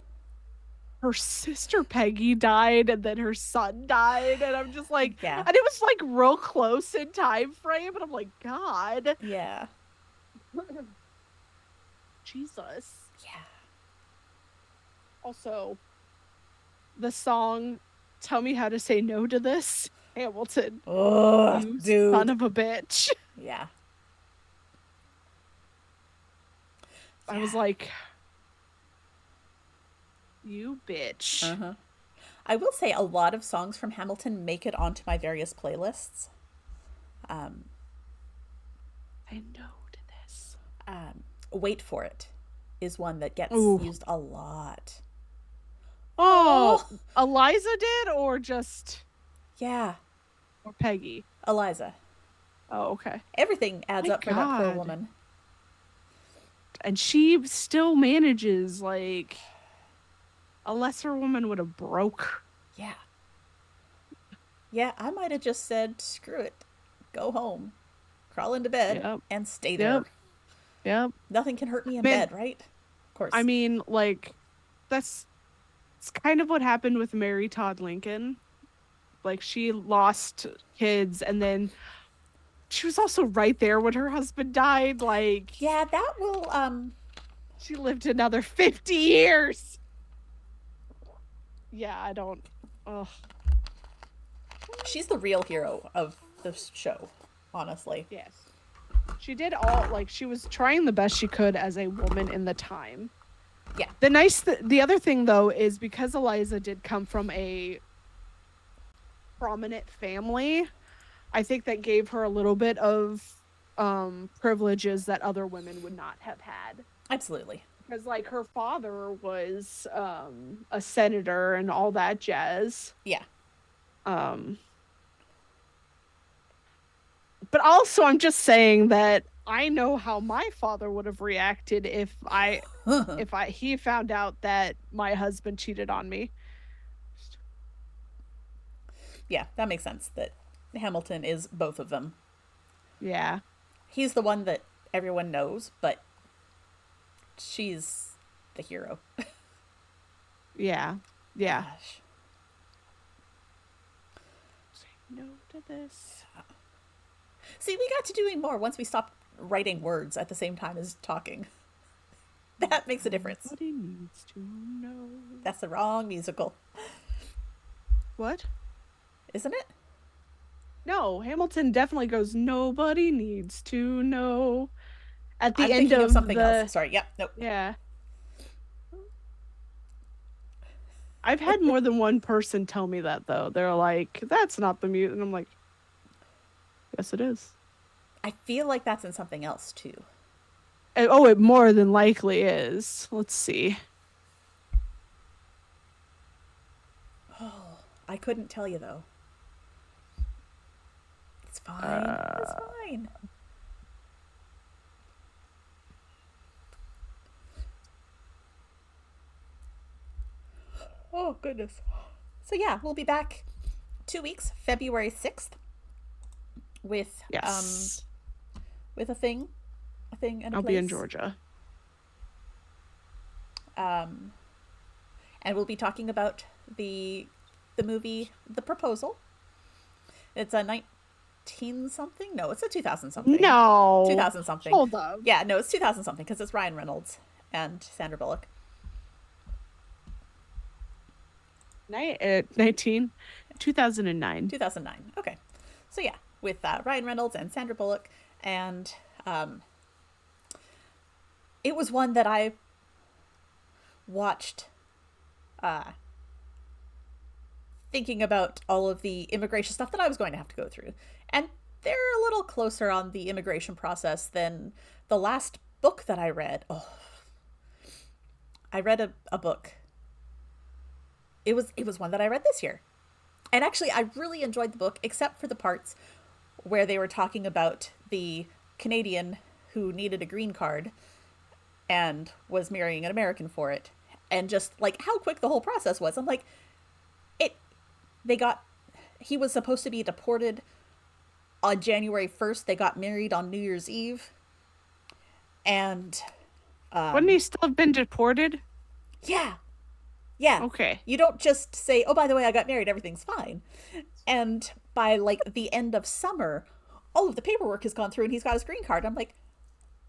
her sister Peggy died and then her son died, and I'm just like, yeah, and it was like real close in time frame, and I'm like, God, yeah, Jesus. yeah. Also, the song "Tell Me How to Say No to This," Hamilton, Oh, you son dude. of a bitch. Yeah, I yeah. was like, you bitch. Uh huh. I will say a lot of songs from Hamilton make it onto my various playlists. Um, I know to this. Wait for it is one that gets Ooh. used a lot. Oh, Oh, Eliza did, or just yeah, or Peggy? Eliza. Oh, okay. Everything adds My up for that poor God. woman. And she still manages, like, a lesser woman would have broke. Yeah. Yeah, I might have just said, screw it. Go home. Crawl into bed Yep. and stay Yep. there. Yep. Nothing can hurt me in Man, bed, right? Of I course. mean, like, that's it's kind of what happened with Mary Todd Lincoln. Like, she lost kids, and then she was also right there when her husband died. Like, Yeah, that will she lived another 50 years. Yeah, I don't. Ugh. she's the real hero of the show, honestly. Yes. She did all, like, she was trying the best she could as a woman in the time. Yeah. The other thing, though, is because Eliza did come from a prominent family, I think that gave her a little bit of privileges that other women would not have had. Absolutely. Because, like, her father was a senator and all that jazz. Yeah. Um but also, I'm just saying that I know how my father would have reacted if he found out that my husband cheated on me. Yeah, that makes sense that Hamilton is both of them. Yeah. He's the one that everyone knows, but she's the hero. Yeah. Yeah. Gosh. Say no to this. See, we got to doing more once we stopped writing words at the same time as talking. That makes a difference. Nobody needs to know. That's the wrong musical, What? isn't it? No, Hamilton definitely goes, nobody needs to know. At the I'm end thinking of of something else. the. Sorry. Yep. Nope. Yeah. I've had more than one person tell me that, though. They're like, that's not the mute. And I'm like, yes, it is. I feel like that's in something else too. Oh, it more than likely is. Let's see. Oh, I couldn't tell you though. It's fine. It's Uh, fine. Oh goodness. So yeah, we'll be back 2 weeks, February 6th, yes. with a thing and a I'll be in place. Georgia. Um, and we'll be talking about the movie The Proposal. It's a 19 something. No, it's a 2000 something. No. 2000 something. Hold up. Yeah, no, it's 2000 something because it's Ryan Reynolds and Sandra Bullock. 19, 2009. 2009. Okay. So yeah, with Ryan Reynolds and Sandra Bullock, and it was one that I watched thinking about all of the immigration stuff that I was going to have to go through. And they're a little closer on the immigration process than the last book that I read. Oh, I read a book. It was one that I read this year. And actually I really enjoyed the book except for the parts where they were talking about the Canadian who needed a green card and was marrying an American for it, and just like how quick the whole process was. I'm like, it they got he was supposed to be deported on January 1st. They got married on New Year's Eve. And Wouldn't he still have been deported? yeah. Yeah. Okay. You don't just say, "Oh, by the way, I got married, everything's fine." And by like the end of summer, all of the paperwork has gone through and he's got his green card. I'm like,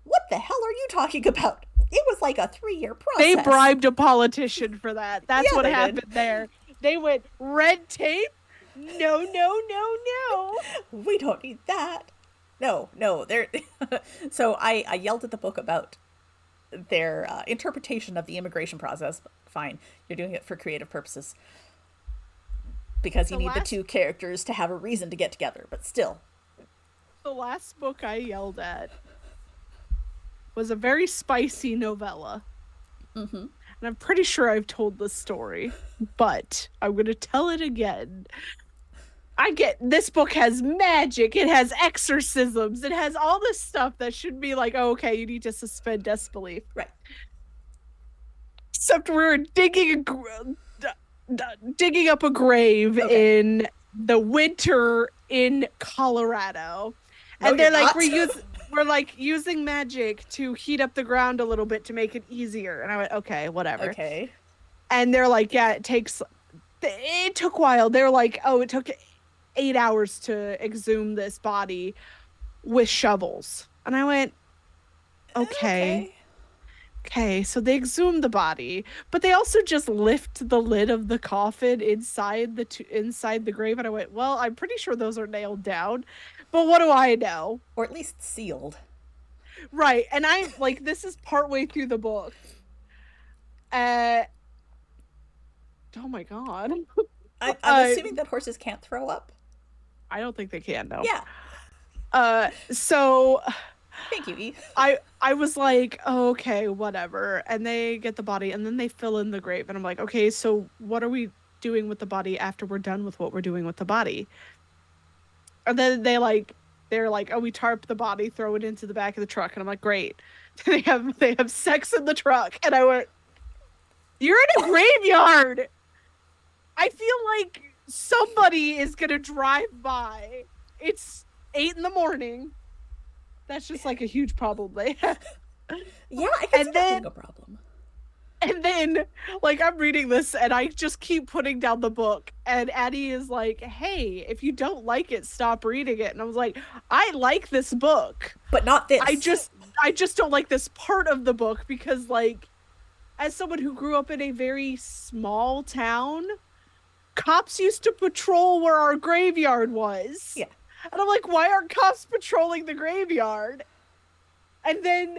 "What the hell are you talking about?" It was like a 3-year They process. bribed a politician for that. That's Yeah, what they happened did. there. They went, red tape? No, no, no, no. We don't need that. No, no. There. So I yelled at the book about their interpretation of the immigration process. Fine, you're doing it for creative purposes because you The need the last two characters to have a reason to get together. But still, the last book I yelled at was a very spicy novella. Mm-hmm. And I'm pretty sure I've told this story, but I'm going to tell it again. This book has magic, it has exorcisms, it has all this stuff that should be like, oh, okay, you need to suspend disbelief. Right. Except we're digging up a grave Okay. in the winter in Colorado. No, And you're they're like, not. we're like using magic to heat up the ground a little bit to make it easier. And I went, okay, whatever. Okay. And they're like, yeah, it took a while. They're like, oh, it took 8 hours to exhume this body with shovels. And I went, okay. Okay. Okay, so they exhume the body, but they also just lift the lid of the coffin inside the grave. And I went, well, I'm pretty sure those are nailed down, but what do I know? Or at least sealed. Right, and I'm like, this is partway through the book. Uh, oh my god. I'm assuming that horses can't throw up. I don't think they can though. Yeah. So Thank you, E. I was like, oh, okay, whatever. And they get the body and then they fill in the grave. And I'm like, okay, so what are we doing with the body after we're done with what we're doing with the body? And then they're like, oh, we tarp the body, throw it into the back of the truck. And I'm like, great. They have sex in the truck. And I went, you're in a graveyard. I feel like somebody is gonna drive by. It's 8 a.m. That's just like a huge problem they have. Yeah, I can see And that then being a problem. And then, like, I'm reading this and I just keep putting down the book. And Addie is like, hey, if you don't like it, stop reading it. And I was like, I like this book. But not this. I just don't like this part of the book because, like, as someone who grew up in a very small town, cops used to patrol where our graveyard was. Yeah. And I'm like, why aren't cops patrolling the graveyard? And then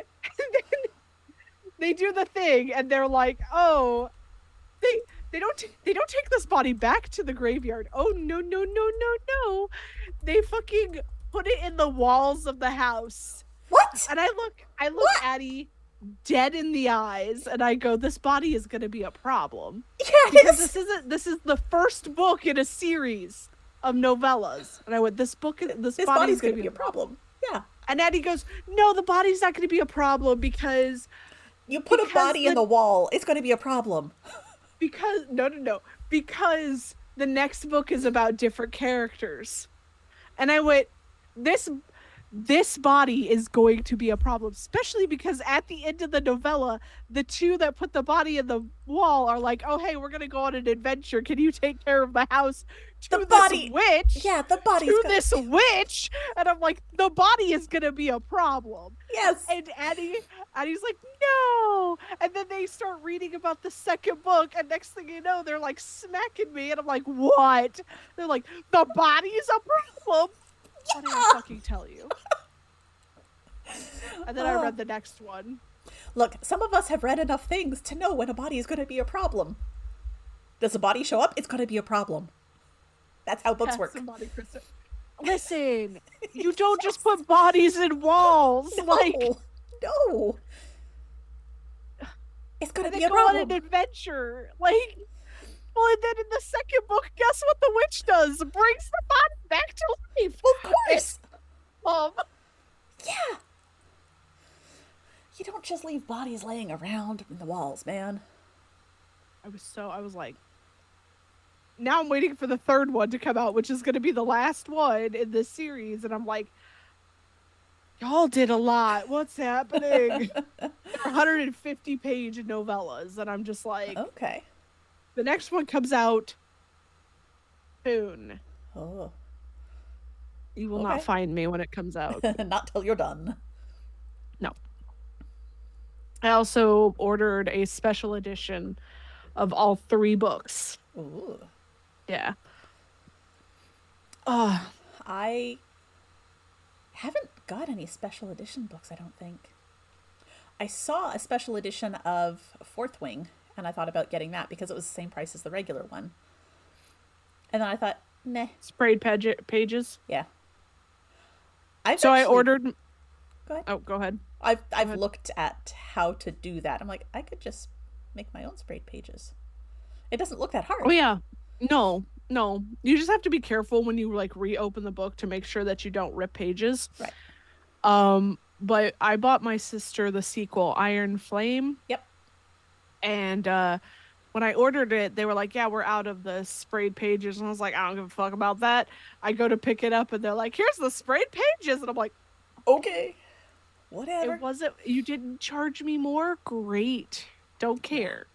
they do the thing and they're like, oh, they don't take this body back to the graveyard. Oh, no. They fucking put it in the walls of the house. What? And I look Addie dead in the eyes and I go, this body is going to be a problem. Yeah, Because this is the first book in a series of novellas. And I went, this body's going to be a problem. Yeah. And Addie goes, no, the body's not going to be a problem because You put a body in the wall, it's going to be a problem. no. Because the next book is about different characters. And I went, this body is going to be a problem, especially because at the end of the novella, the two that put the body in the wall are like, oh, hey, we're going to go on an adventure. Can you take care of the house? The body. Witch. Yeah, the body's this witch. And I'm like, the body is going to be a problem. Yes. And Addie's like, no. And then they start reading about the second book. And next thing you know, they're like smacking me. And I'm like, what? They're like, the body's a problem. What did I fucking tell you? And then I read the next one. Look, some of us have read enough things to know when a body is going to be a problem. Does a body show up? It's going to be a problem. That's how books work. Listen, you don't just put bodies in walls. No. It's going to be a go problem. on an adventure. Well, and then in the second book, guess what the witch does? Brings the body back to life. Of course. Yeah. You don't just leave bodies laying around in the walls, man. I was like, now I'm waiting for the third one to come out, which is going to be the last one in this series. And I'm like, y'all did a lot. What's happening? 150-page novellas. And I'm just like, okay. The next one comes out soon. Oh. You will not find me when it comes out. Not till you're done. No. I also ordered a special edition of all 3 books. Ooh. Yeah. I haven't got any special edition books, I don't think. I saw a special edition of Fourth Wing, and I thought about getting that because it was the same price as the regular one. And then I thought, nah. Sprayed pages? Yeah. I ordered... Go ahead. Oh, go ahead. Go I've ahead. looked at how to do that. I'm like, I could just make my own sprayed pages. It doesn't look that Oh hard. yeah. No, no. You just have to be careful when you like reopen the book to make sure that you don't rip pages. Right. But I bought my sister the sequel, Iron Flame, Yep. and when I ordered it, they were like, "Yeah, we're out of the sprayed pages," and I was like, "I don't give a fuck about that." I go to pick it up, and they're like, "Here's the sprayed pages," and I'm like, Okay. "It Whatever. wasn't. You didn't charge me more. Great. Don't Yeah. care."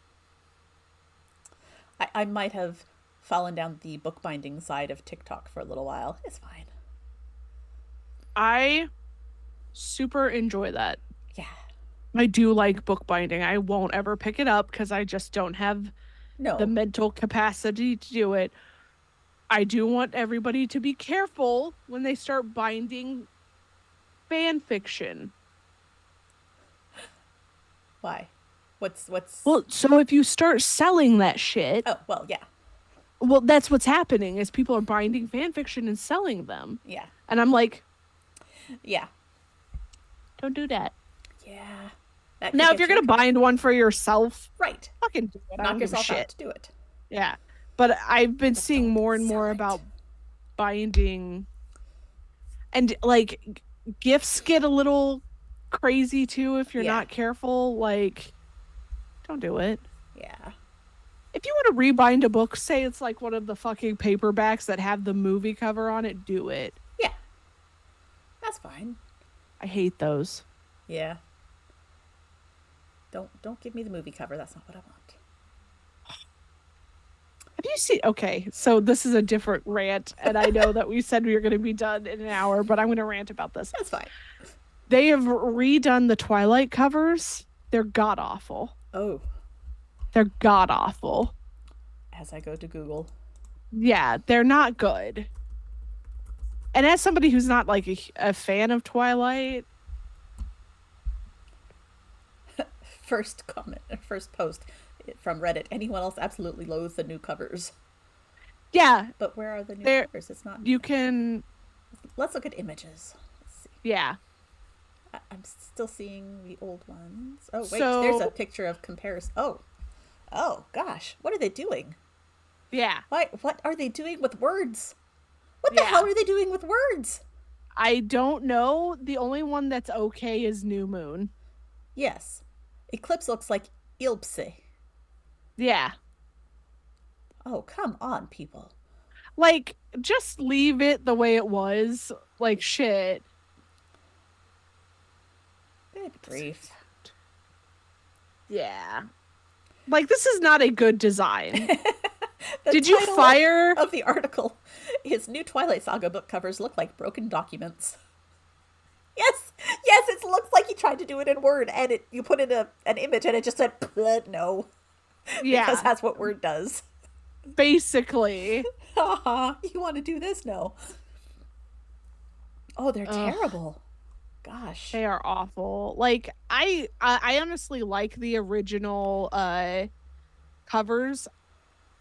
I might have fallen down the bookbinding side of TikTok for a little while. It's fine. I super enjoy that. Yeah. I do like bookbinding. I won't ever pick it up because I just don't have the No. mental capacity to do it. I do want everybody to be careful when they start binding fan fiction. Why? What's Well, so if you start selling that shit, Oh, well, yeah. well, that's what's happening is people are binding fan fiction and selling them. Yeah. And I'm like, Yeah. don't do that. Yeah. That could Now, if get you're you gonna in trouble. bind one for yourself, Right. fucking do it. I Knock don't give a yourself out shit. to do it. Yeah. But I've been But seeing don't more and sell more it. about binding and like gifts get a little crazy too if you're Yeah. not careful. Like, don't do it. Yeah. If you want to rebind a book, say it's like one of the fucking paperbacks that have the movie cover on it, do it. Yeah. That's fine. I hate those. Yeah. Don't give me the movie cover. That's not what I want. Have you seen? Okay, so this is a different rant, and I know that we said we were going to be done in an hour, but I'm going to rant about this. That's fine. They have redone the Twilight covers. They're god awful. Oh, They're god awful. as I go to Google. Yeah, they're not good. And as somebody who's not like a fan of Twilight, First comment, first post from Reddit. Anyone else absolutely loathes the new covers. yeah, But where are the new there covers? It's not. you can. Let's look at images. Let's see. Yeah. I'm still seeing the old ones. Oh wait, So there's a picture of comparison. Oh gosh, what are they doing? yeah, Why? What are they doing with words? What the yeah. hell are they doing with words? I don't know. The only one that's okay is New Moon. Yes, Eclipse looks like Ilpse. Yeah. Oh come on, people. Like, just leave it the way it was. Like, shit. Good grief. Yeah. Like, this is not a good design. The Did you title fire? of the article is New Twilight Saga book covers look like broken documents. Yes, yes, it looks like he tried to do it in Word, and you put in an image, and it just said no, because Yeah. that's what Word does. Basically. Haha, you want to do this? No. Oh, they're Ugh. terrible. Gosh. They are awful. Like I honestly like the original covers.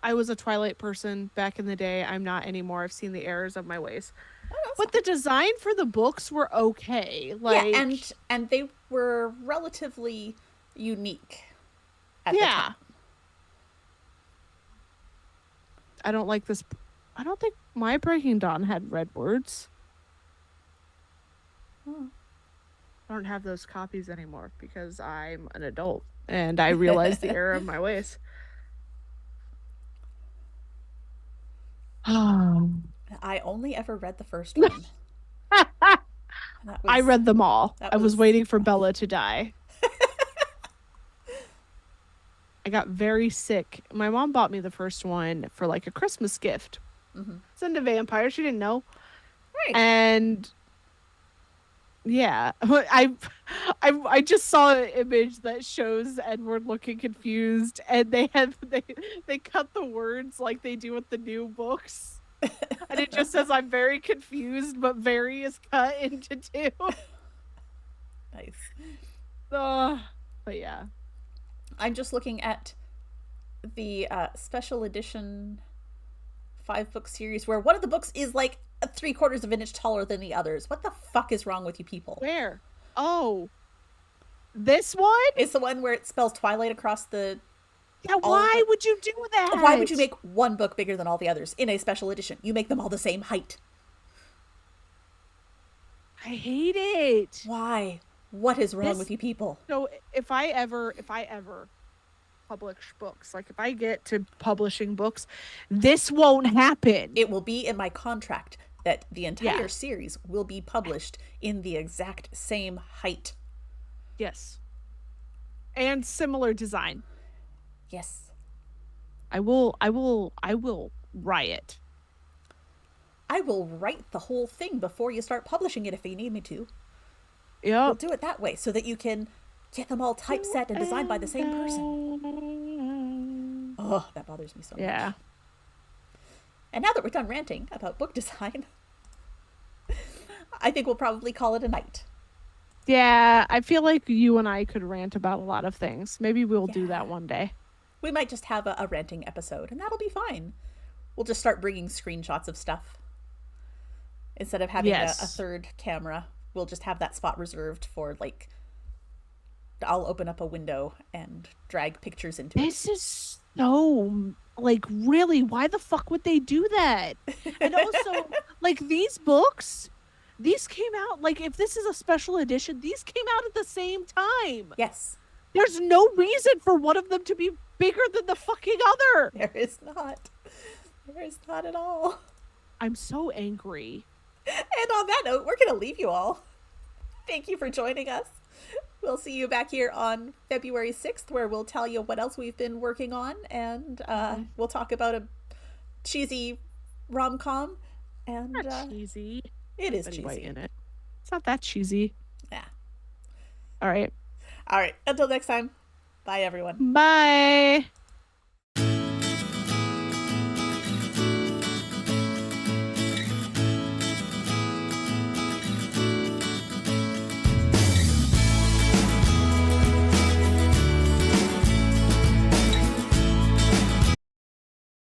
I was a Twilight person back in the day. I'm not anymore. I've seen the errors of my ways. Oh, that's But the design for the books were okay. yeah, Like and they were relatively unique at the yeah. time. I don't like this. I don't think my Breaking Dawn had red words. Oh. I don't have those copies anymore because I'm an adult and I realize the error of my ways. I only ever read the first one. That I was read them all. that I was was waiting for Bella to die. I got very sick. My mom bought me the first one for like a Christmas gift. It's into vampires. She didn't know. right. And yeah, I just saw an image that shows Edward looking confused, and they cut the words like they do with the new books, and it just says I'm very confused, but very is cut into two. Nice. But yeah, I'm just looking at the special edition 5-book series where one of the books is like 3/4 of an inch taller than the others. What the fuck is wrong with you people? where? Oh, this one? It's the one where it spells Twilight across the Yeah, all of why the. would you do Why would you that? make one book bigger than all the others in a special edition? You make them all the same height. I hate it. Why? What is wrong with This you people? so if I ever publish books, like if I get to publishing books, this won't happen. It will be in my contract that the Yeah. entire series will be published in the exact same height. Yes. And similar design. Yes. I will riot. I will write the whole thing before you start publishing it if you need me to. We'll Yep. do it that way so that you can get them all typeset and designed by the same person. Oh, that bothers me so much. Yeah. And now that we're done ranting about book design, I think we'll probably call it a night. Yeah, I feel like you and I could rant about a lot of things. Maybe we'll do Yeah. that one day. We might just have a ranting episode, and that'll be fine. We'll just start bringing screenshots of stuff. Instead of having a Yes. third camera, we'll just have that spot reserved for, like, I'll open up a window and drag pictures into it. This is so like really, why the fuck would they do that? And also, like these books, these came out like if this is a special edition, these came out at the same time. Yes, There's no reason for one of them to be bigger than the fucking other. there is not. There is not at all. I'm so angry. And on that note, we're going to leave you all. Thank you for joining us. We'll see you back here on February 6th, where we'll tell you what else we've been working on, and we'll talk about a cheesy rom com. And Not cheesy. it is Betty White cheesy. in it. It's not that cheesy. Yeah. All right. All right. Until next time. Bye, everyone. Bye.